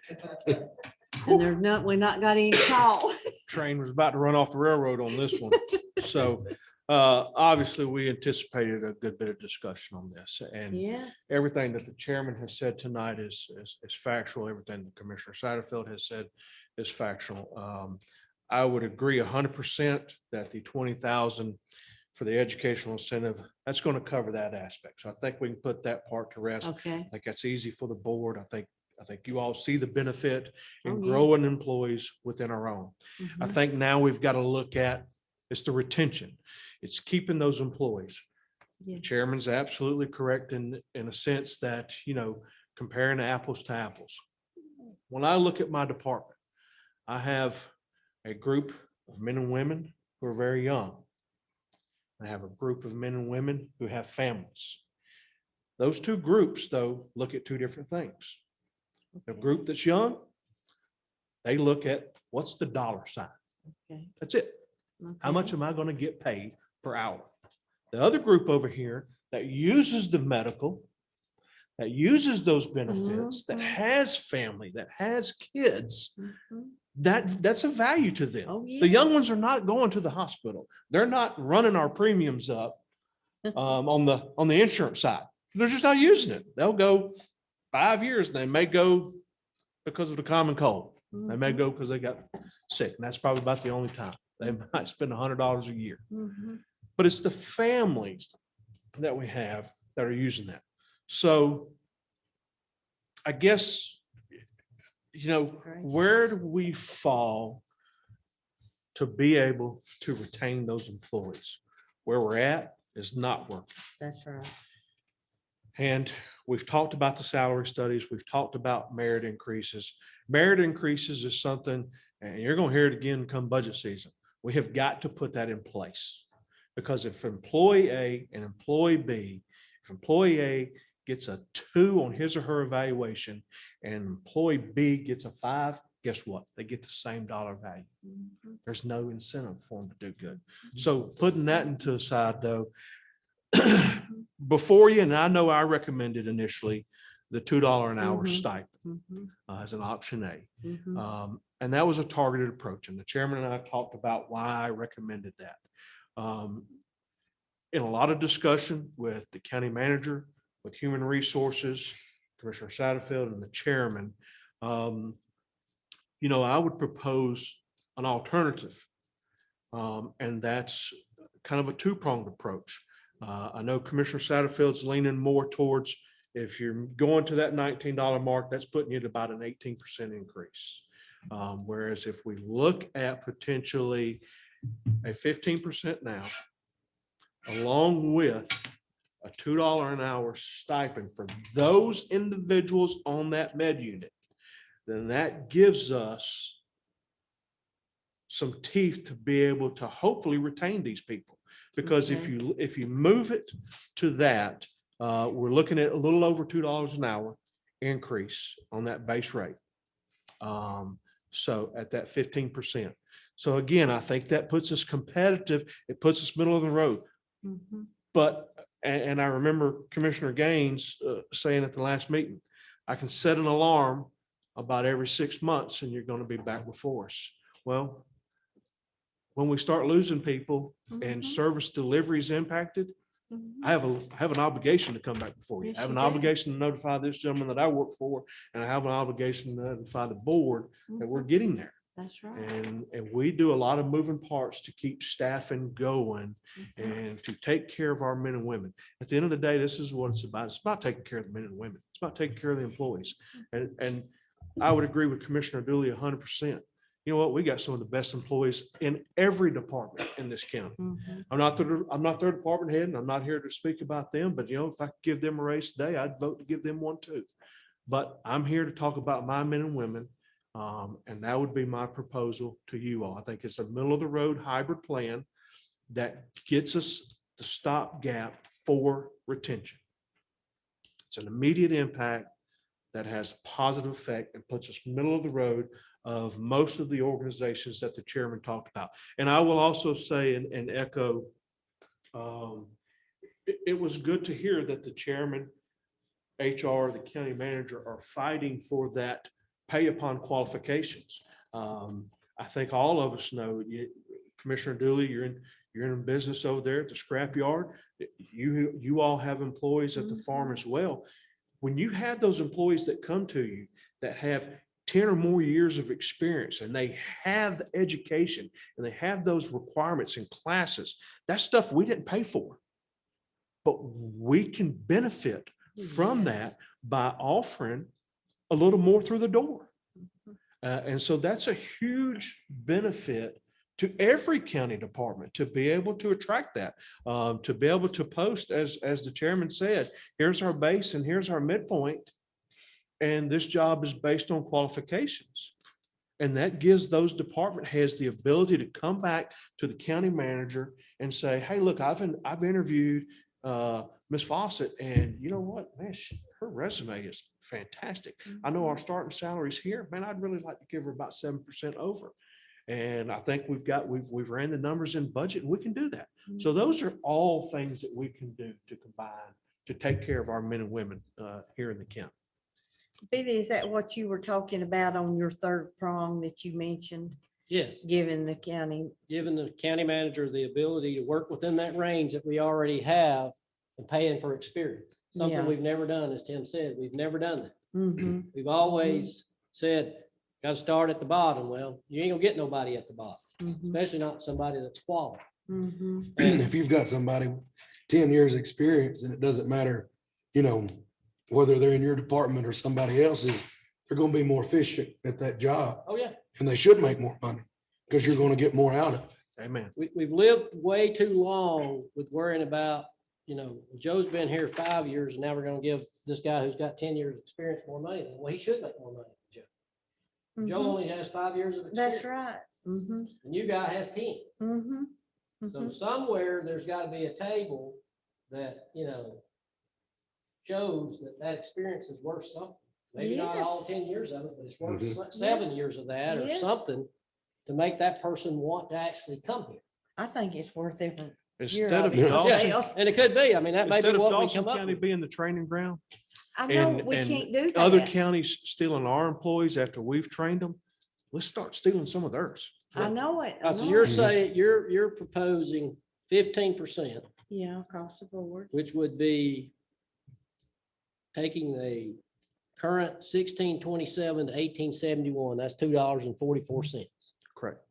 And we're not got any call. Train was about to run off the railroad on this one. So obviously, we anticipated a good bit of discussion on this, and Yes. everything that the chairman has said tonight is factual. Everything that Commissioner Satterfield has said is factual. I would agree 100% that the 20,000 for the educational incentive, that's going to cover that aspect. So I think we can put that part to rest. Okay. I think that's easy for the board. I think you all see the benefit in Oh, yes. growing employees within our own. I Mhm. think now we've got to look at, it's the retention. It's keeping those employees. Yeah. The chairman's absolutely correct in a sense that, comparing apples to apples. When I look at my department, I have a group of men and women who are very young. I have a group of men and women who have families. Those two groups, though, look at two different things. The group that's young, they look at what's the dollar sign. Okay. That's it. How much Okay. am I going to get paid per hour? The other group over here that uses the medical, that uses those benefits, that Mhm. has family, that has kids, Mhm. that's a value to them. Oh, The young yes. ones are not going to the hospital. They're not running our premiums up on the insurance side. They're just not using it. They'll go 5 years and they may go because of the common cold. They may Mhm. go because they got sick, and that's probably about the only time. They might spend $100 a year. Mhm. But it's the families that we have that are using that. So I guess, where do we fall to be able to retain those employees? Where we're at is not working. That's right. And we've talked about the salary studies. We've talked about merit increases. Merit increases is something, and you're going to hear it again come budget season. We have got to put that in place. Because if employee A and employee B, if employee A gets a 2 on his or her evaluation and employee B gets a 5, guess what? They get the same dollar value. There's no incentive for them to do good. So putting that into aside though, before you, and I know I recommended initially the $2 an hour stipend as an option A. And that was a targeted approach. And the chairman and I talked about why I recommended that. In a lot of discussion with the county manager, with human resources, Commissioner Satterfield and the chairman, I would propose an alternative. And that's kind of a two-pronged approach. I know Commissioner Satterfield's leaning more towards, if you're going to that $19 mark, that's putting you at about an 18% increase. Whereas if we look at potentially a 15% now, along with a $2 an hour stipend for those individuals on that med unit, then that gives us some teeth to be able to hopefully retain these people. Because if you move it to that, we're looking at a little over $2 an hour increase on that base rate. So at that 15%. So again, I think that puts us competitive. It puts us middle of the road. But, and I remember Commissioner Gaines saying at the last meeting, I can set an alarm about every 6 months and you're going to be back before us. Well, when we start losing people and service delivery is impacted, I have an obligation to come back before you. Yes, I have an you do. obligation to notify this gentleman that I work for, and I have an obligation to notify the board that we're getting there. That's right. And we do a lot of moving parts to keep staffing going and to take care of our men and women. At the end of the day, this is what it's about. It's about taking care of the men and women. It's about taking care of the employees. And I would agree with Commissioner Dooley 100%. You know what? We got some of the best employees in every department in this county. I'm not their department head, and I'm not here to speak about them, but if I could give them a raise today, I'd vote to give them one too. But I'm here to talk about my men and women. And that would be my proposal to you all. I think it's a middle of the road hybrid plan that gets us the stopgap for retention. It's an immediate impact that has a positive effect and puts us middle of the road of most of the organizations that the chairman talked about. And I will also say and echo, it was good to hear that the chairman, HR, the county manager are fighting for that pay upon qualifications. I think all of us know, Commissioner Dooley, you're in business over there at the scrap yard. You all have employees at the farm as well. When you have those employees that come to you that have 10 or more years of experience and they have the education and they have those requirements and classes, that's stuff we didn't pay for. But we can benefit from that by offering a little more through the door. And so that's a huge benefit to every county department to be able to attract that, to be able to post, as the chairman said, here's our base and here's our midpoint. And this job is based on qualifications. And that gives those department heads the ability to come back to the county manager and say, hey, look, I've interviewed Ms. Fawcett, and you know what, man, her resume is fantastic. I know our starting salaries here, man, I'd really like to give her about 7% over. And I think we've ran the numbers in budget and we can do that. So those are all things that we can do to combine to take care of our men and women here in the county. Billy, is that what you were talking about on your third prong that you mentioned? Yes, Giving the county. giving the county manager the ability to work within that range that we already have and paying for experience. Something Yeah. we've never done, as Tim said, we've never done that. Mhm. We've always said, got to start at the bottom. Well, you ain't gonna get nobody at the bottom, especially not somebody that's qualified. Mhm. If you've got somebody 10 years experience, and it doesn't matter, whether they're in your department or somebody else's, they're going to be more efficient at that job, Oh, yeah. and they should make more money because you're going to get more out of it. Amen. We've lived way too long with worrying about you know, Joe's been here 5 years and now we're gonna give this guy who's got 10 years experience more money. Well, he should make more money than Joe. Joe Mhm. only has 5 years of experience. That's right. Mm-hmm. The new guy has 10. Mm-hmm. So somewhere there's got to be a table that, you know, shows that that experience is worth something. Maybe not all Yes. 10 years of it, but it's worth Mhm. 7 Yes. years of that or Yes. something to make that person want to actually come here. I think it's worth every. Instead of Yeah. Dawson, myself. And it could be, I mean, that may instead be of what we Dawson come up County with. being the training ground, I know and- we and can't do other that. counties stealing our employees after we've trained them, let's start stealing some of theirs. I know it. I So know you're it. saying, you're proposing 15%, Yeah, across the board. which would be taking the current 1627 to 1871, that's $2.44. Correct.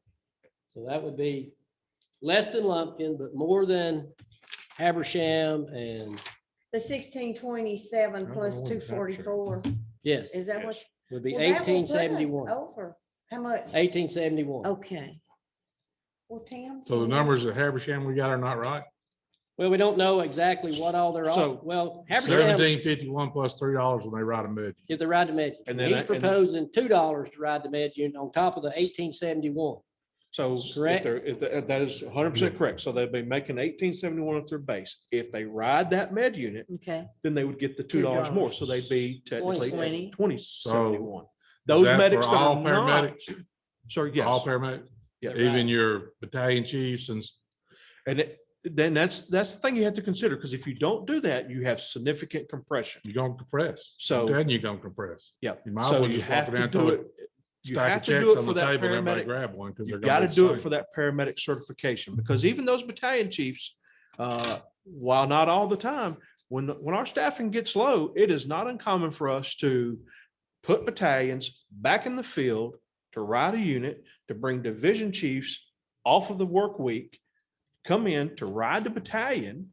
So that would be less than Lumpkin, but more than Habersham and, The 1627 don't plus know what exact 244. yes, Is that what? would be Well, that will put us 1871, Over. How much? 1871. Okay. Well, Tim. So the numbers at Habersham we got are not right. Well, we don't know exactly what all they're So- off. Well, Habersham, 1751 plus $3 when they ride a med. if they ride the med, And then he's and- proposing $2 to ride the med unit on top of the 1871. So if Correct. they're, if that is 100% correct. So they'd be making 1871 at their base. If they ride that med unit, Okay. then they would get the $2 more. So they'd be technically 20. at 2071. Is Those that medics for that all are not. paramedics? Sorry, All yes. paramedics, Yeah. even your battalion chiefs and Then that's the thing you have to consider, because if you don't do that, you have significant compression. you're gonna compress. So- I'm telling you, you're gonna compress. Yeah. You might as So well you just walk have to down do to it. You stack have of to checks do it on for the that table and everybody paramedic. grab one because they're You've gonna got be to the do it same. for that paramedic certification, because even those battalion chiefs, while not all the time, when our staffing gets low, it is not uncommon for us to put battalions back in the field to ride a unit, to bring division chiefs off of the work week, come in to ride the battalion.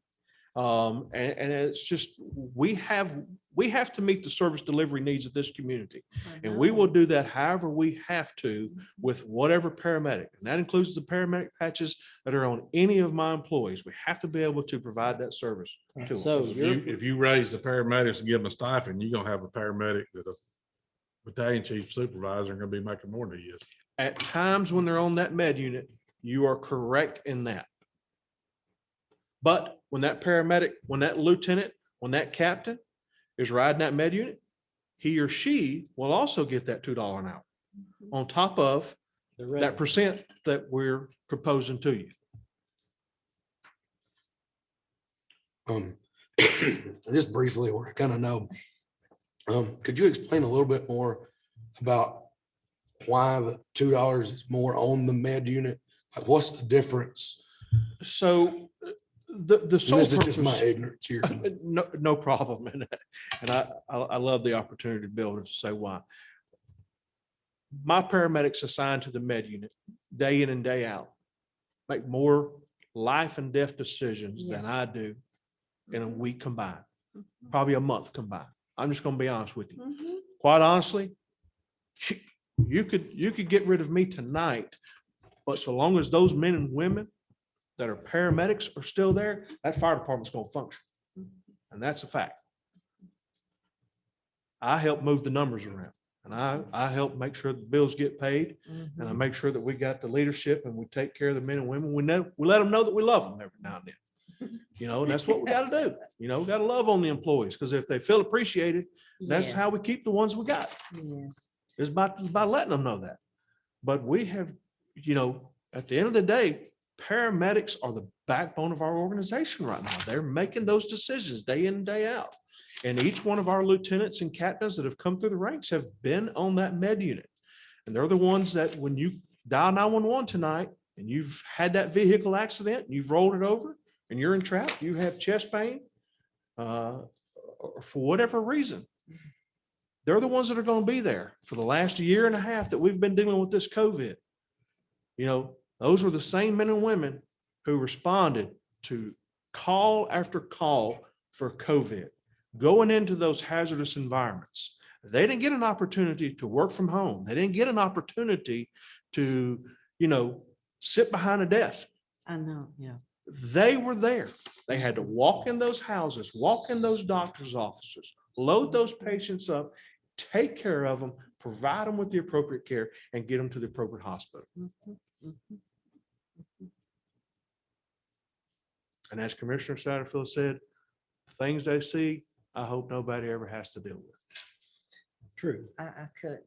And it's just, we have to meet the service delivery needs of this community. And we will do that however we have to with whatever paramedic. And that includes the paramedic patches that are on any of my employees. We have to be able to provide that service to them. So If you raise the paramedics and give them a stipend, you're gonna have a paramedic that a battalion chief supervisor are gonna be making more than he is. At times when they're on that med unit, you are correct in that. But when that paramedic, when that lieutenant, when that captain is riding that med unit, he or she will also get that $2 an hour on top of The that rest. percent that we're proposing to you. Just briefly, or I kind of know, could you explain a little bit more about why the $2 is more on the med unit? Like, what's the difference? So the And sole this is just my purpose, ignorance here. no problem. And I love the opportunity to be able to say why. My paramedics assigned to the med unit, day in and day out, make more life and death decisions than I do in a week combined, probably a month combined. I'm just gonna be honest with you. Mhm. Quite honestly, you could get rid of me tonight, but so long as those men and women that are paramedics are still there, that fire department's gonna function. And that's a fact. I help move the numbers around, and I help make sure the bills get paid, and I make sure that we got the leadership and we take care of the men and women. We let them know that we love them every now and then. And that's what we gotta do. We gotta love on the employees, because if they feel appreciated, that's how we keep the ones we got. Yes. Is by letting them know that. But we have, at the end of the day, paramedics are the backbone of our organization right now. They're making those decisions day in and day out. And each one of our lieutenants and captains that have come through the ranks have been on that med unit. And they're the ones that when you dial 911 tonight and you've had that vehicle accident, and you've rolled it over and you're in trap, you have chest pain, or for whatever reason, they're the ones that are going to be there for the last year and a half that we've been dealing with this COVID. Those were the same men and women who responded to call after call for COVID, going into those hazardous environments. They didn't get an opportunity to work from home. They didn't get an opportunity to, sit behind a desk. I know, yeah. They were there. They had to walk in those houses, walk in those doctor's offices, load those patients up, take care of them, provide them with the appropriate care, and get them to the appropriate hospital. And as Commissioner Satterfield said, things they see, I hope nobody ever has to deal with. True. I couldn't.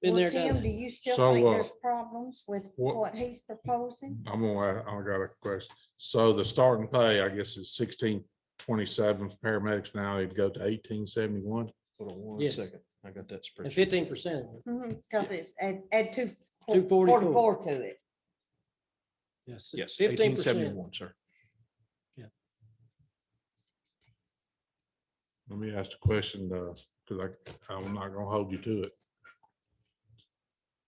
Been Well, there, done Tim, that. do you still So, think there's problems with what- what he's proposing? I got a question. So the starting pay, I guess, is 1627 for paramedics now. It'd go to 1871. Hold on one Yeah. second. I got that And spreadsheet. 15%. Because it's add 244. 244 to it. Yes. Yes, 15%. 1871, sir. Let me ask the question, because I'm not gonna hold you to it.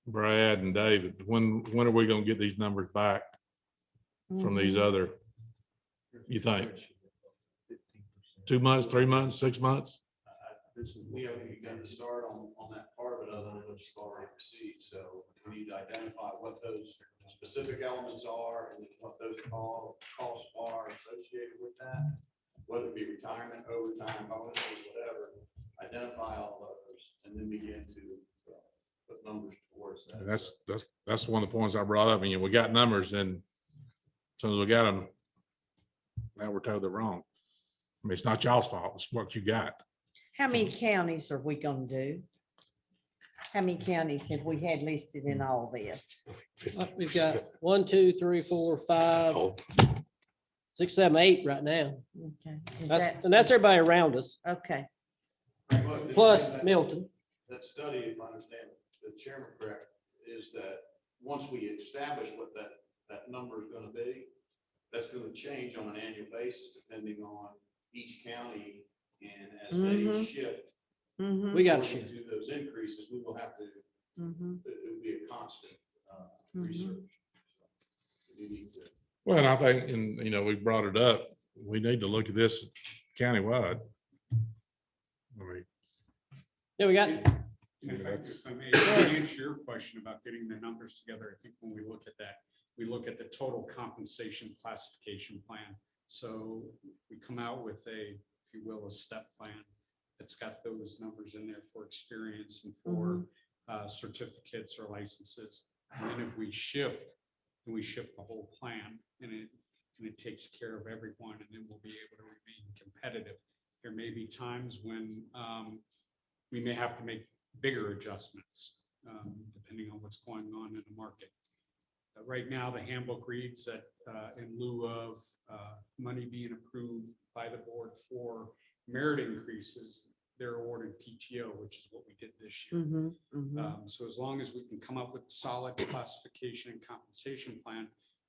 Brad and David, when are we gonna get these numbers back from these other, you think? 2 months, 3 months, 6 months? We haven't begun to start on that part of it other than what you've already received. So we need to identify what those specific elements are and what those costs are associated with that. Whether it be retirement, overtime, bonuses, whatever, identify all those and then begin to put numbers towards that. And that's one of the points I brought up. And we got numbers and as soon as we got them, now we're told they're wrong. I mean, it's not y'all's fault. It's what you got. How many counties are we gonna do? How many counties have we had listed in all this? We've got 1, 2, 3, 4, 5, 6, 7, 8 right now. Okay. Is that, And that's everybody around us, okay, plus Milton. That study, if I understand the chairman correct, is that once we establish what that number is gonna be, that's gonna change on an annual basis depending on each county. And as they shift. We got to according shift. to those increases, we will have to, it would be a constant research. We need to- Well, and I think, and we brought it up, we need to look at this countywide. I mean, Yeah, we got, And if I may answer your question about getting the numbers together, I think when we look at that, we look at the total compensation classification plan. So we come out with if you will, a step plan that's got those numbers in there for experience and for certificates or licenses. And then if we shift, then we shift the whole plan and it takes care of everyone, and then we'll be able to remain competitive. There may be times when we may have to make bigger adjustments depending on what's going on in the market. Right now, the handbook reads that in lieu of money being approved by the board for merit increases, they're awarded PTO, which is what we did this year. So as long as we can come up with solid classification and compensation plan,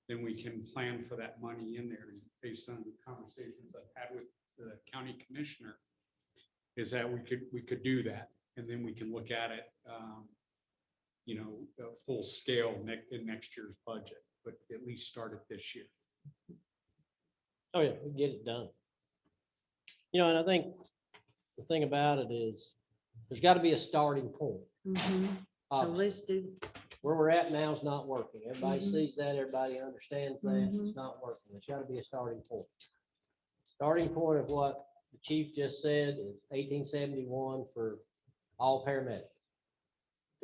then we can plan for that money in there. And based on the conversations I've had with the county commissioner, is that we could do that, and then we can look at it, full scale in next year's budget, but at least start it this year. oh yeah, we get it done. And I think the thing about it is, there's got to be a starting point. So Obviously, let's do, where we're at now is not working. Everybody sees that, everybody understands that, it's not working. There's got to be a starting point. Starting point of what the chief just said is 1871 for all paramedics.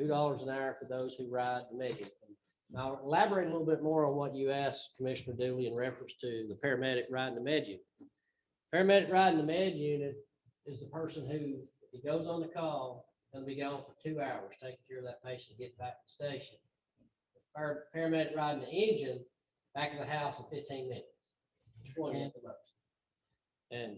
$2 an hour for those who ride the med unit. Now, elaborate a little bit more on what you asked Commissioner Dooley in reference to the paramedic riding the med unit. Paramedic riding the med unit is the person who, if he goes on the call, gonna be gone for 2 hours, taking care of that patient, get back to the station. Paramedic riding the engine, back to the house in 15 minutes. 20 at the most. And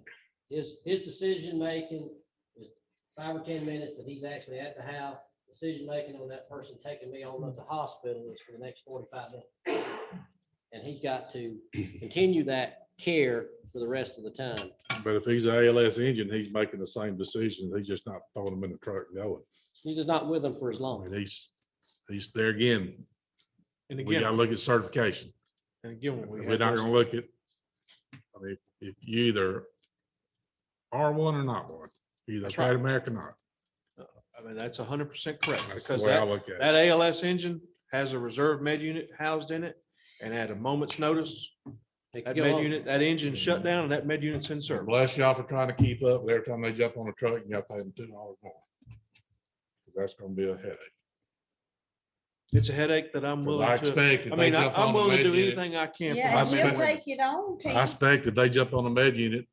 his decision making is 5 or 10 minutes that he's actually at the house. Decision making on that person taking me on to the hospital is for the next 45 minutes. And he's got to continue that care for the rest of the time. but if he's a ALS engine, he's making the same decisions. He's just not throwing them in the truck and going. He's just not with them for as I long. mean, he's there again. And We gotta again, look at certification. when we We're have not those- gonna look at, I mean, if you either are one or not one, either That's right. Fat America or not. I mean, that's 100% correct, That's the because way I that, look at it. that ALS engine has a reserve med unit housed in it, and at a moment's notice, It That could go med on. unit, that engine shut down and that med unit's in service. Bless y'all for trying to keep up. But every time they jump on a truck, you got to pay them $2 more. 'Cause that's gonna be a headache. It's a headache that I'm 'Cause willing I to, expect if I they mean, jump on I'm the willing to med do unit, anything I can. for Yeah, my and we'll family. take it on. I expect if they jump on the med unit,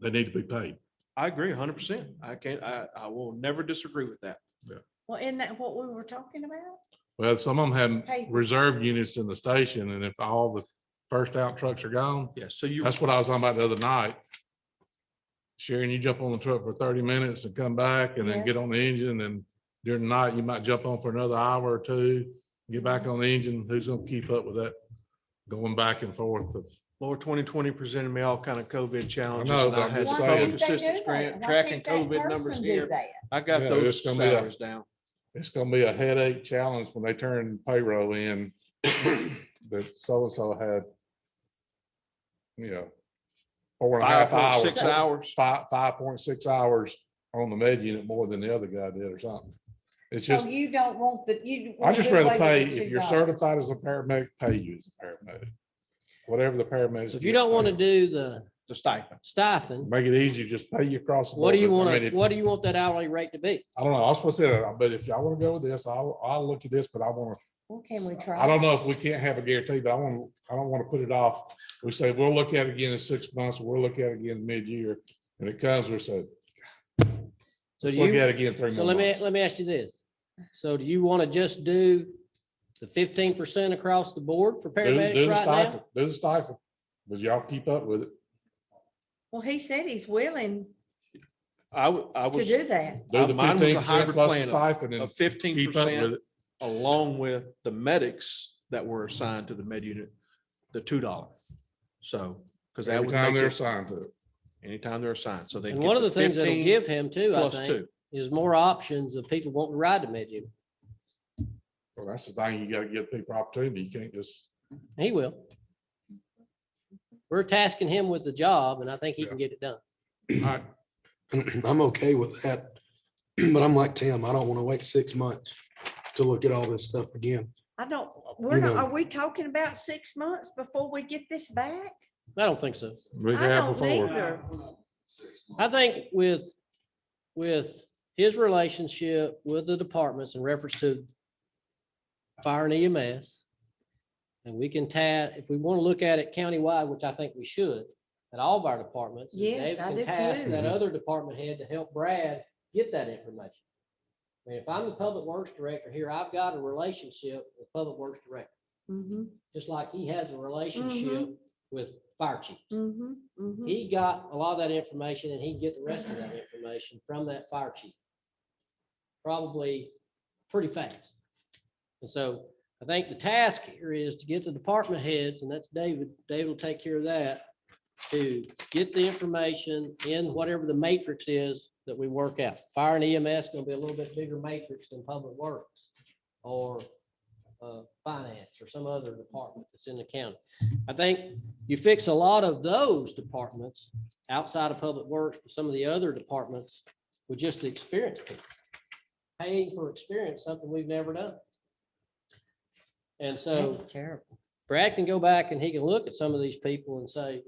they need to be paid. I agree 100%. I will never disagree with that. Well, isn't that what we were talking about? Well, some of them Hey. have reserve units in the station, and if all the first out trucks are gone, Yeah, so you, that's what I was talking about the other night. Sharon, you jump on the truck for 30 minutes and come back and then Yes. get on the engine, and during the night, you might jump on for another hour or two, get back on the engine. Who's gonna keep up with that? Going back and forth of, Lord, 2020 presented me all kind of COVID challenges. know, And but I I'm had just the saying. COVID Can't they do assistance that? grant, Why tracking can't that COVID numbers person do here. that? I got Yeah, those it's gonna be a- salaries down. it's gonna be a headache challenge when they turn payroll in. That so-and-so had, 4.5 hours. 5.6 hours. 5.6 hours on the med unit more than the other guy did or something. It's So just, you don't want the, you. I wanna just do rather away with pay, the if you're $2. certified as a paramedic, pay you as a paramedic. Whatever the paramedics. So if you don't want to do the The stipend. stipend, Make it easy, just pay you across the board. what do you But, I want mean, to, if- what do you want that hourly rate to be? I don't know, I was supposed to say that, but if y'all want to go with this, I'll look at this, but I want to, Well, can we try? I don't know if we can't have a guarantee, but I don't want to put it off. We say, we'll look at it again in 6 months, or we'll look at it again mid-year, and it comes, we say, So let's do look you, at it again 3 so more let me, months. let me ask you this. So do you want to just do the 15% across the board for Do paramedics the right stipend, now? do the stipend, but y'all keep up with it. Well, he said he's willing I to was, do that. Do the Mine was a 15% hybrid plus the plan stipend and of 15% keep up with it. along with the medics that were assigned to the med unit, the $2. So, because that Every would time make they're it assigned to it. anytime they're assigned. So they. And get one of the things that'll 15 give him too, I plus think, 2. is more options of people wanting to ride the med unit. Well, that's the thing, you gotta give people opportunity, you can't just, He will. We're tasking him with the job and I think he Yeah. can get it done. all right, I'm okay with that. But I'm like Tim, I don't want to wait 6 months to look at all this stuff again. I don't, we're You not, know. are we talking about 6 months before we get this back? I don't think so. we I have don't before. either. I think with his relationship with the departments in reference to fire and EMS, and we can if we want to look at it countywide, which I think we should, at all of our departments. Yes, Dave I can do task too. that other department head to help Brad get that information. I mean, if I'm the public works director here, I've got a relationship with public works director, Mhm, just like he has a relationship with fire chiefs. mhm, mhm. He got a lot of that information and he can get the rest of that information from that fire chief. Probably pretty fast. And so I think the task here is to get the department heads, and that's David, David will take care of that, to get the information in whatever the matrix is that we work out. Fire and EMS gonna be a little bit bigger matrix than public works or finance or some other department that's in the county. I think you fix a lot of those departments outside of public works, but some of the other departments with just the experience piece. Paying for experience, something we've never done. And so That's terrible. Brad can go back and he can look at some of these people and say,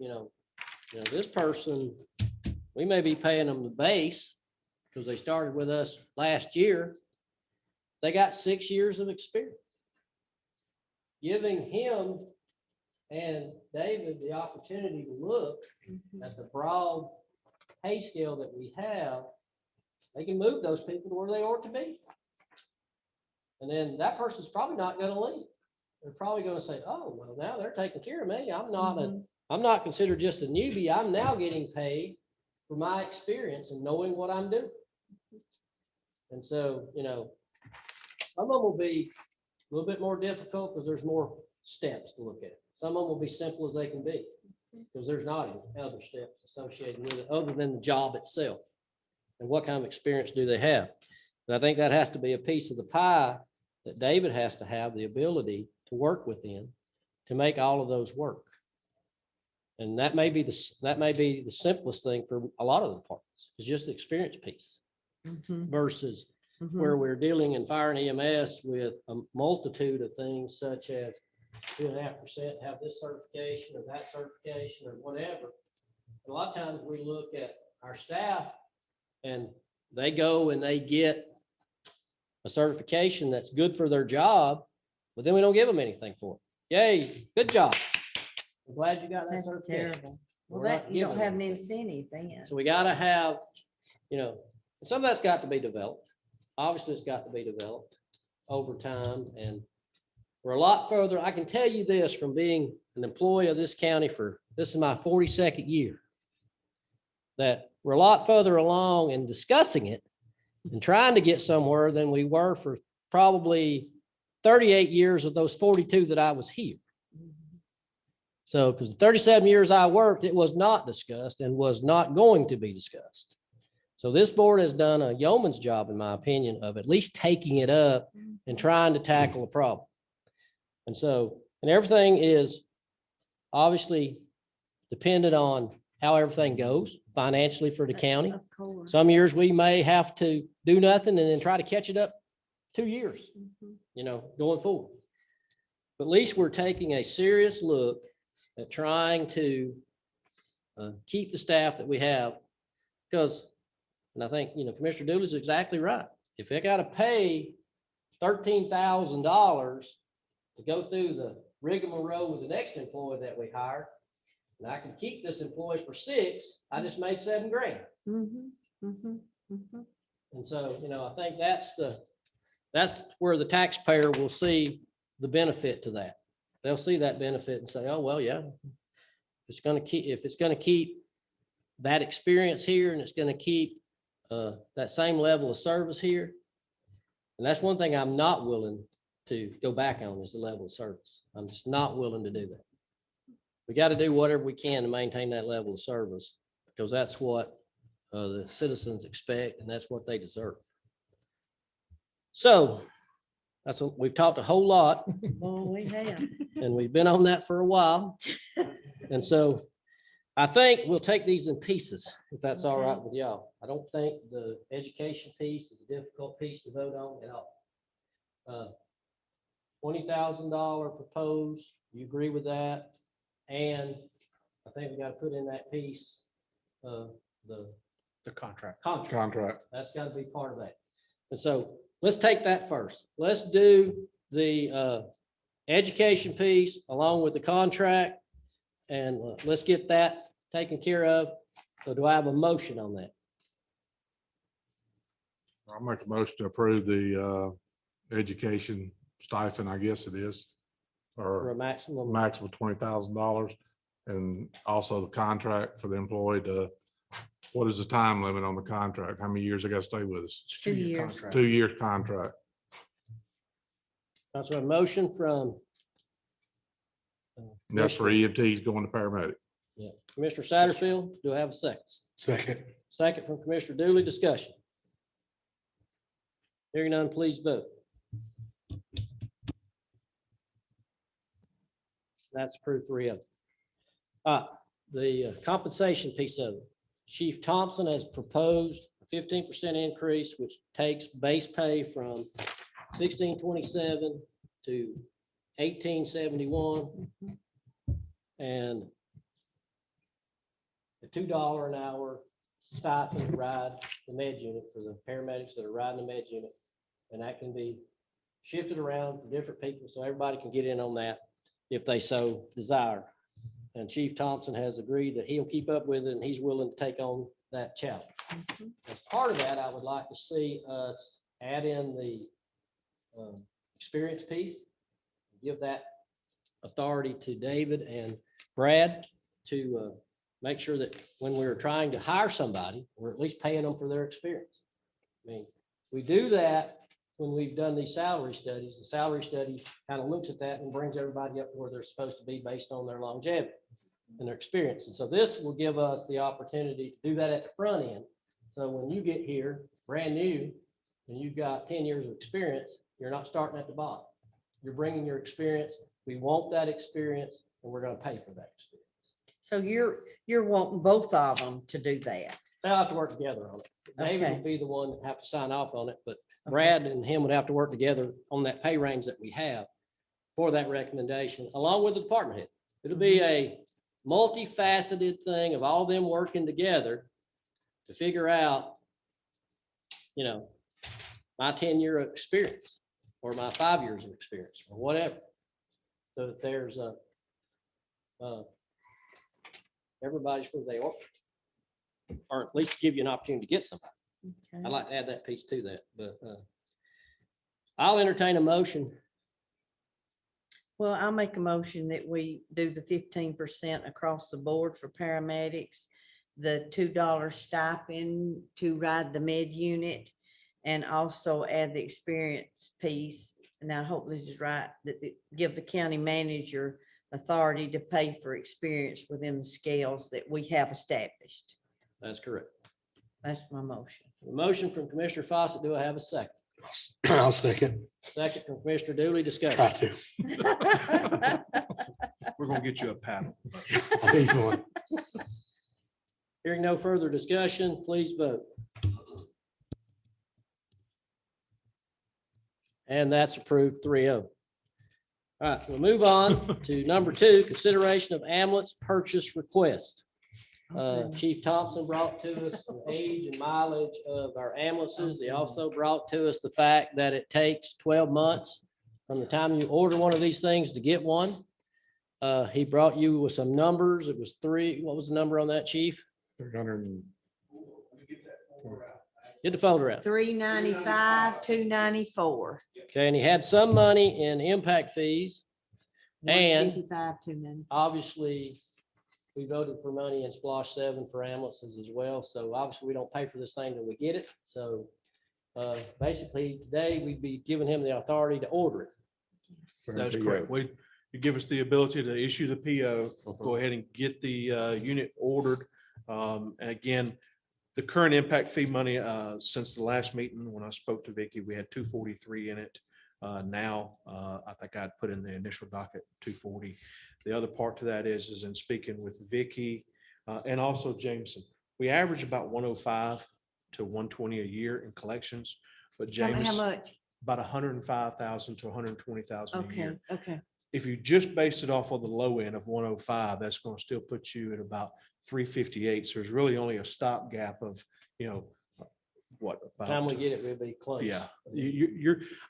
this person, we may be paying them the base because they started with us last year. They got 6 years of experience. Giving him and David the opportunity to look at the broad pay scale that we have, they can move those people to where they ought to be. And then that person's probably not going to leave. They're probably going to say, oh, well, now they're taking care of me. I'm not considered just a newbie. I'm now getting paid for my experience and knowing what I'm doing. And so, some of them will be a little bit more difficult because there's more steps to look at. Some of them will be simple as they can be because there's not any other steps associated with it other than the job itself. And what kind of experience do they have? And I think that has to be a piece of the pie that David has to have the ability to work within to make all of those work. And that may be the simplest thing for a lot of the departments, is just the experience piece Mhm, versus mhm. where we're dealing in fire and EMS with a multitude of things such as 2.5%, have this certification or that certification or whatever. A lot of times we look at our staff and they go and they get a certification that's good for their job, but then we don't give them anything for it. Yay, good job. I'm glad you got that That's certification. terrible. Well, We're not that, you don't giving have an them. incentive then. So we gotta have, some of that's got to be developed. Obviously, it's got to be developed over time, and we're a lot further. I can tell you this from being an employee of this county this is my 42nd year, that we're a lot further along in discussing it and trying to get somewhere than we were for probably 38 years of those 42 that I was here. So, because the 37 years I worked, it was not discussed and was not going to be discussed. So this board has done a yeoman's job, in my opinion, of at least taking it up and trying to tackle a problem. And so, and everything is obviously dependent on how everything goes financially for the county. Of course. Some years we may have to do nothing and then try to catch it up 2 years, going forward. But at least we're taking a serious look at trying to keep the staff that we have, because, and I think, Commissioner Dooley's exactly right. If they got to pay $13,000 to go through the rigmarole with the next employee that we hired, and I can keep this employee for 6, I just made $7 grand. Mhm, mhm, mhm. And so, I think that's where the taxpayer will see the benefit to that. They'll see that benefit and say, oh, well, yeah, if it's going to keep that experience here and it's going to keep that same level of service here. And that's one thing I'm not willing to go back on, is the level of service. I'm just not willing to do that. We got to do whatever we can to maintain that level of service, because that's what the citizens expect and that's what they deserve. So we've talked a whole lot, Oh, we have. and we've been on that for a while. And so I think we'll take these in pieces, if that's all right with y'all. I don't think the education piece is a difficult piece to vote on at all. $20,000 proposed, you agree with that? And I think we got to put in that piece, the contract. Contract. That's got to be part of that. And so let's take that first. Let's do the education piece along with the contract, and let's get that taken care of. So do I have a motion on that? I'll make a motion to approve the education stipend, I guess it is, For a or maximum? maximum $20,000. And also the contract for the employee to, what is the time limit on the contract? How many years they got to stay with us? It's a 2 2-year years. contract. 2-year contract. That's a motion from. And that's for EMTs going to paramedic. Yeah. Commissioner Satterfield, do I have a second? Second. Second from Commissioner Dooley, discussion. Hearing none, please vote. That's approved, 3 of them. The compensation piece of it. Chief Thompson has proposed a 15% increase, which takes base pay from $16.27 to $18.71. And a $2 an hour stipend to ride the med unit for the paramedics that are riding the med unit. And that can be shifted around for different people, so everybody can get in on that if they so desire. And Chief Thompson has agreed that he'll keep up with it, and he's willing to take on that challenge. As part of that, I would like to see us add in the experience piece, give that authority to David and Brad to make sure that when we're trying to hire somebody, we're at least paying them for their experience. I mean, we do that when we've done these salary studies. The salary study kind of looks at that and brings everybody up to where they're supposed to be based on their longevity and their experience. And so this will give us the opportunity to do that at the front end. So when you get here, brand new, and you've got 10 years of experience, you're not starting at the bottom. You're bringing your experience. We want that experience, and we're going to pay for that experience. So you're wanting both of them to do that. They'll have to work together on it. David Okay. would be the one that have to sign off on it, but Brad and him would have to work together on that pay range that we have. for that recommendation, along with the department head. It'll be a multifaceted thing of all them working together to figure out, my 10-year experience or my 5 years of experience or whatever. So that there's everybody's where they are, or at least give you an opportunity to get somebody. I'd like to add that piece to that, but I'll entertain a motion. Well, I'll make a motion that we do the 15% across the board for paramedics, the $2 stipend to ride the med unit, and also add the experience piece. And I hope this is right, that give the county manager authority to pay for experience within the scales that we have established. That's correct. That's my motion. A motion from Commissioner Fawcett. Do I have a second? I'll second. Second from Commissioner Dooley. Discussion. Try to. We're gonna get you a paddle. I need one. Hearing no further discussion, please vote. And that's approved 3-0. All right, we'll move on to number 2, consideration of ambulance purchase request. Chief Thompson brought to us the age and mileage of our ambulances. He also brought to us the fact that it takes 12 months from the time you order one of these things to get one. He brought you with some numbers. It was 3. What was the number on that, Chief? 300. Get the folder out. $395, $294. Okay, and he had some money in impact fees. And $155, $294. obviously, we voted for money in Splosh 7 for ambulances as well. So obviously, we don't pay for this thing till we get it. So basically, today, we'd be giving him the authority to order it. That's correct. You give us the ability to issue the PO, go ahead and get the unit ordered. And again, the current impact fee money, since the last meeting, when I spoke to Vicky, we had 243 in it. Now, I think I'd put in the initial docket 240. The other part to that is in speaking with Vicky and also Jameson, we average about 105 to 120 a year in collections, but How Jameson, much? about 105,000 to 120,000 a Okay, year. okay. If you just based it off of the low end of 105, that's going to still put you at about 358. So there's really only a stopgap of, what? By the time we about- get it, we'll be close. Yeah,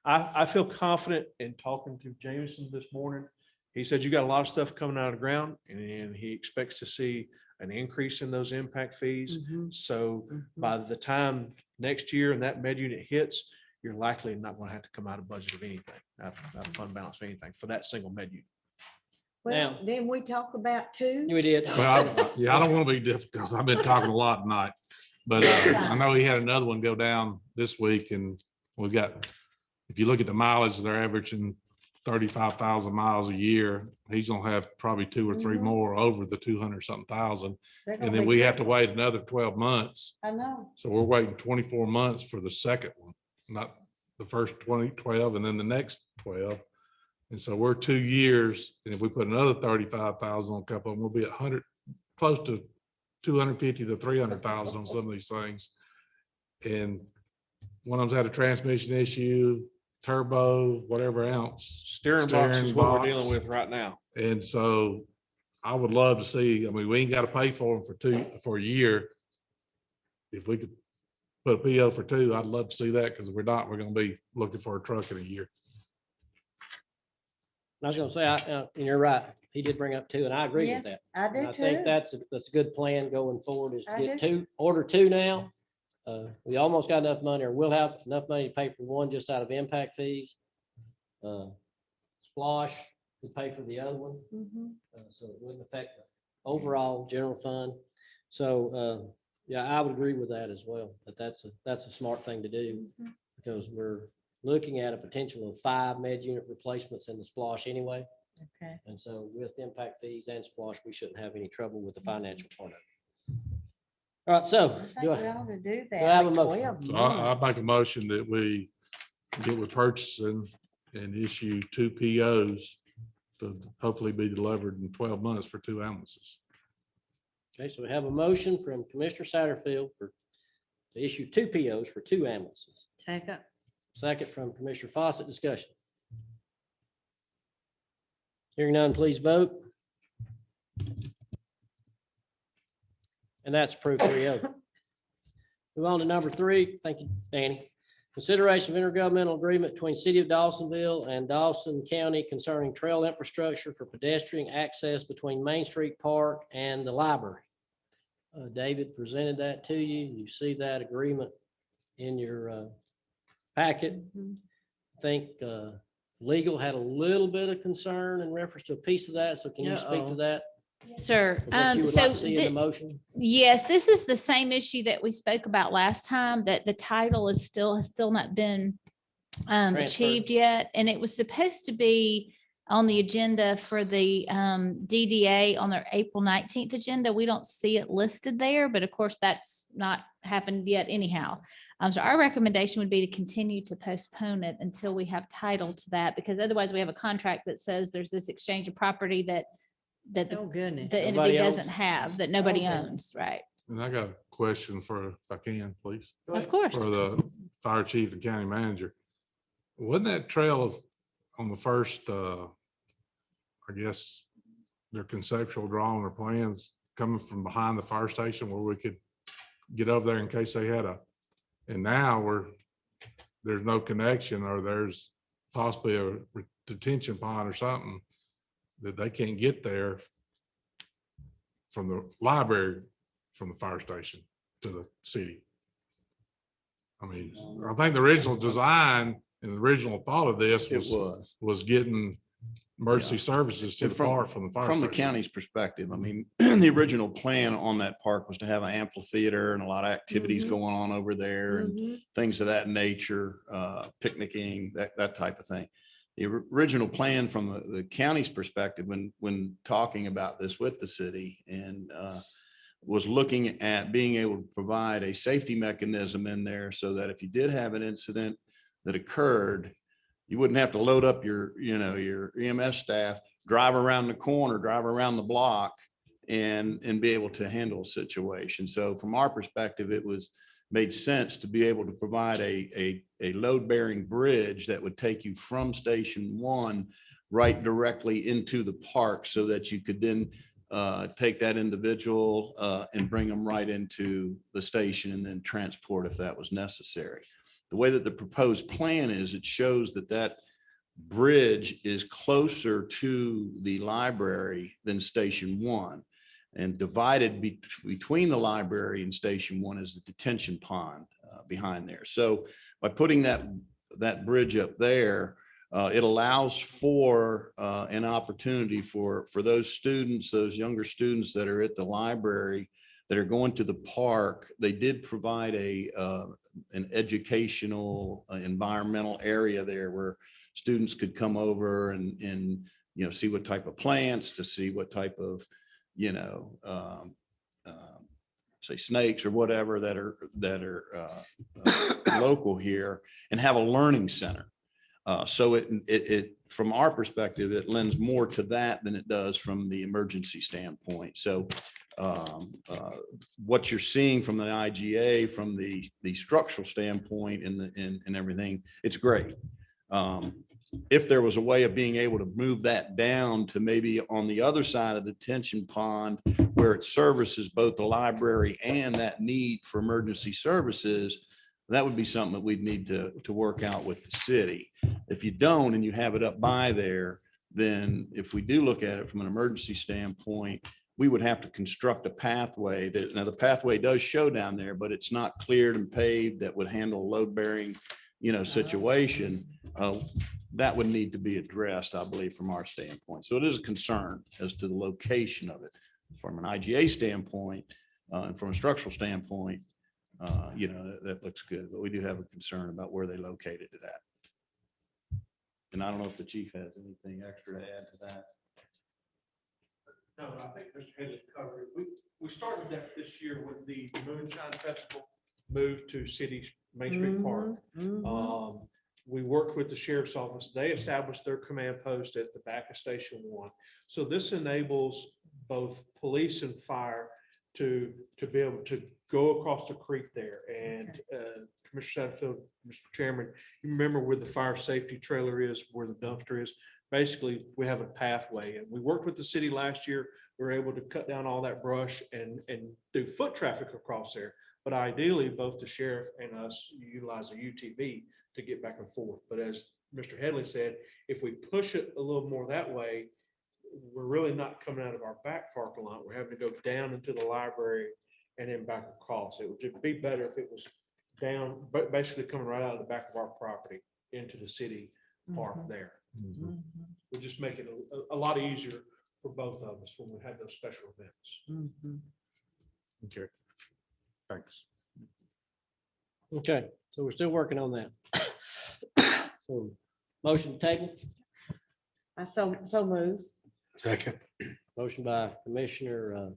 I feel confident in talking to Jameson this morning. He said you got a lot of stuff coming out of the ground and he expects to see an increase in those impact fees. Mhm. So Mhm. by the time next year and that med unit hits, you're likely not going to have to come out of budget of anything, out of fund balance of anything for that single med unit. Well, Now- then we talk about 2. We did. Well, I don't want to be difficult. I've been talking a lot tonight, but I know he had another one go down this week and we got, if you look at the mileage, they're averaging 35,000 miles a year. He's gonna have probably 2 or 3 Mhm. more over the 200 something thousand. They're gonna And then be we have to quick. wait another 12 months. I know. So we're waiting 24 months for the second one, not the first 12 and then the next 12. And so we're 2 years. And if we put another 35,000 on a couple of them, we'll be at 100, close to 250 to 300,000 on some of these things. And one of them's had a transmission issue, turbo, whatever else. Steering box is what we're box. dealing with right now. And so I would love to see, I mean, we ain't got to pay for them for a year. If we could put a PO for 2, I'd love to see that because if we're not, we're going to be looking for a truck in a year. I was gonna say, and you're right. He did bring up 2 and I agree with that. Yes, I And do I think too. that's a good plan going forward is to I get do 2, order 2 now. We almost got enough money, or we'll have enough money to pay for one just out of impact fees. Splosh to pay for the other one, Mhm. so it wouldn't affect the overall general fund. So, yeah, I would agree with that as well, but that's a smart thing to do Mhm. because we're looking at a potential of 5 med unit replacements in the Splosh anyway. Okay. And so with impact fees and Splosh, we shouldn't have any trouble with the financial part of it. All right, so I think do we I ought to do I have a that. motion? 12 So I months. make a motion that we get with purchasing and issue 2 POs to hopefully be delivered in 12 months for 2 ambulances. Okay, so we have a motion from Commissioner Satterfield to issue 2 POs for 2 ambulances. Second. Second from Commissioner Fawcett. Discussion. Hearing none, please vote. And that's approved 3-0. Move on to number 3. Thank you, Danny. Consideration of intergovernmental agreement between City of Dawsonville and Dawson County concerning trail infrastructure for pedestrian access between Main Street Park and the library. David presented that to you. You see that agreement in your packet. I think legal had a little bit of concern in reference to a piece of that. So can you speak to Uh-oh. that? Sir, What you would so like to see in the motion? yes, this is the same issue that we spoke about last time, that the title has still not been Transferred. achieved yet. And it was supposed to be on the agenda for the DDA on their April 19th agenda. We don't see it listed there, but of course that's not happened yet anyhow. So our recommendation would be to continue to postpone it until we have title to that, because otherwise we have a contract that says there's this exchange of property that the Oh, goodness. the entity Nobody else? doesn't have, that nobody Okay. owns, right? And I got a question for, if I can, please, Of course. for the fire chief and county manager. Wasn't that trail on the first, I guess, their conceptual drawing or plans coming from behind the fire station where we could get over there in case they had and now there's no connection, or there's possibly a detention pond or something that they can't get there from the library, from the fire station to the city. I mean, I think the original design and the original thought of this It was getting emergency Yeah. services to And the park from the fire From the station. county's perspective, I mean, the original plan on that park was to have an amphitheater and a lot of activities Mhm. going on over there and Mhm. things of that nature, picnicking, that type of thing. The original plan from the county's perspective, when talking about this with the city, and was looking at being able to provide a safety mechanism in there so that if you did have an incident that occurred, you wouldn't have to load up your EMS staff, drive around the corner, drive around the block, and be able to handle a situation. So from our perspective, it made sense to be able to provide a load-bearing bridge that would take you from Station 1 right directly into the park, so that you could then take that individual and bring them right into the station and then transport if that was necessary. The way that the proposed plan is, it shows that bridge is closer to the library than Station 1. And divided between the library and Station 1 is the detention pond behind there. So by putting that bridge up there, it allows for an opportunity for those students, those younger students that are at the library, that are going to the park. They did provide an educational environmental area there where students could come over and see what type of plants, to see what type of say snakes or whatever that are local here, and have a learning center. So it from our perspective, it lends more to that than it does from the emergency standpoint. So what you're seeing from the IGA, from the structural standpoint and everything, it's great. If there was a way of being able to move that down to maybe on the other side of the detention pond, where it services both the library and that need for emergency services, that would be something that we'd need to work out with the city. If you don't, and you have it up by there, then if we do look at it from an emergency standpoint, we would have to construct a pathway now the pathway does show down there, but it's not cleared and paved that would handle load bearing, situation. That would need to be addressed, I believe, from our standpoint. So it is a concern as to the location of it. From an IGA standpoint, and from a structural standpoint, that looks good, but we do have a concern about where they located it at. And I don't know if the chief has anything extra to add to that. No, I think Mr. Henry covered it. We started that this year when the Moonshine Festival moved to City Main Street Park. Mhm. We worked with the sheriff's office. They established their command post at the back of Station 1. So this enables both police and fire to be able to go across the creek there. And Commissioner Satterfield, Mr. Chairman, you remember where the fire safety trailer is, where the dumpster is? basically, we have a pathway, and we worked with the city last year. We were able to cut down all that brush and do foot traffic across there. But ideally, both the sheriff and us utilize a UTV to get back and forth. But as Mr. Headley said, if we push it a little more that way, we're really not coming out of our back parking lot. We're having to go down into the library and then back across. It would just be better if it was down, but basically coming right out of the back of our property into the city park there. We'll just make it a lot easier for both of us when we have those special events. Okay. Thanks. Okay, so we're still working on that. So motion table, I so move. Second. motion by Commissioner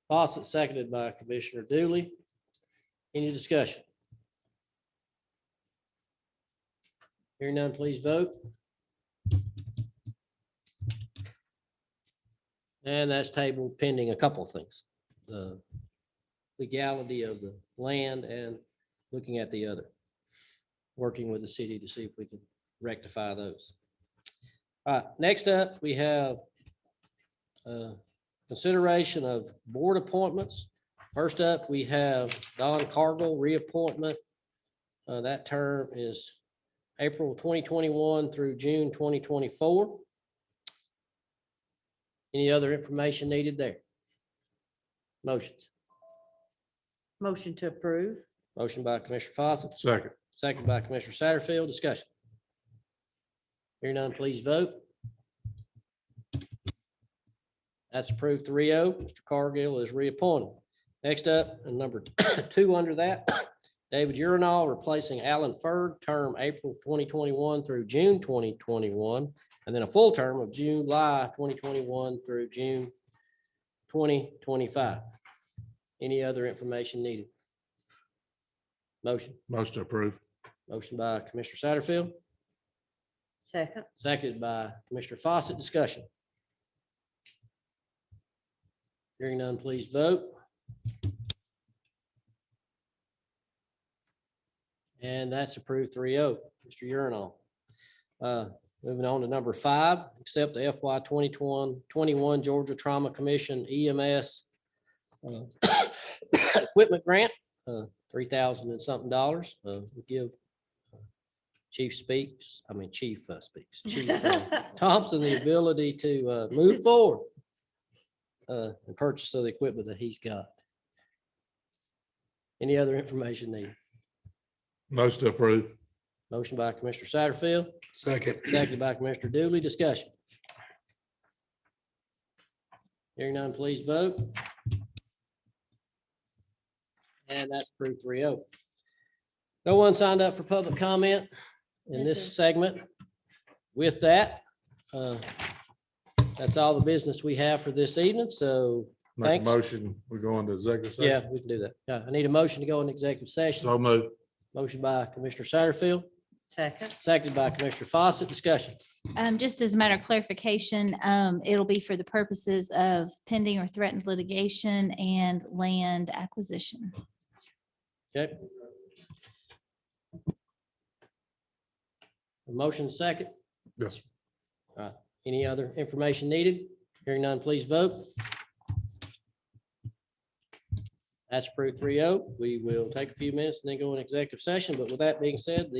Fawcett, seconded by Commissioner Dooley. Any discussion? Hearing none, please vote. And that's tabled pending a couple of things. The legality of the land and looking at the other. Working with the city to see if we can rectify those. All right, next up, we have consideration of board appointments. First up, we have Don Cargill reappointment. That term is April 2021 through June 2024. Any other information needed there? Motions. Motion to approve. Motion by Commissioner Fawcett, Second. second by Commissioner Satterfield. Discussion. Hearing none, please vote. That's approved 3-0. Mr. Cargill is reappointed. Next up, and number 2 under that, David Urinal replacing Alan Ferd, term April 2021 through June 2021, and then a full term of July 2021 through June 2025. Any other information needed? Motion. Motion approved. Motion by Commissioner Satterfield, Second. seconded by Commissioner Fawcett. Discussion. Hearing none, please vote. And that's approved 3-0. Mr. Urinal. Moving on to number 5, accept the FY 2021 Georgia Trauma Commission EMS equipment grant, $3,000 and something. We give Chief Thompson the ability to move forward and purchase of the equipment that he's got. Any other information needed? Motion approved. Motion by Commissioner Satterfield, Second. seconded by Commissioner Dooley. Discussion. Hearing none, please vote. And that's approved 3-0. No one signed up for public comment in Yes, this sir. segment. With that, that's all the business we have for this evening. So Make a thanks. motion. We're going to executive session. Yeah, we can do that. Yeah, I need a motion to go into executive session. So moved. Motion by Commissioner Satterfield, Second. seconded by Commissioner Fawcett. Discussion. Just as a matter of clarification, it'll be for the purposes of pending or threatened litigation and land acquisition. Okay. A motion second. Yes. Any other information needed? Hearing none, please vote. That's approved 3-0. We will take a few minutes and then go in executive session. But with that being said,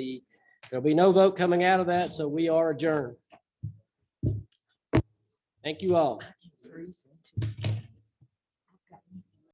there'll be no vote coming out of that, so we are adjourned. Thank you all.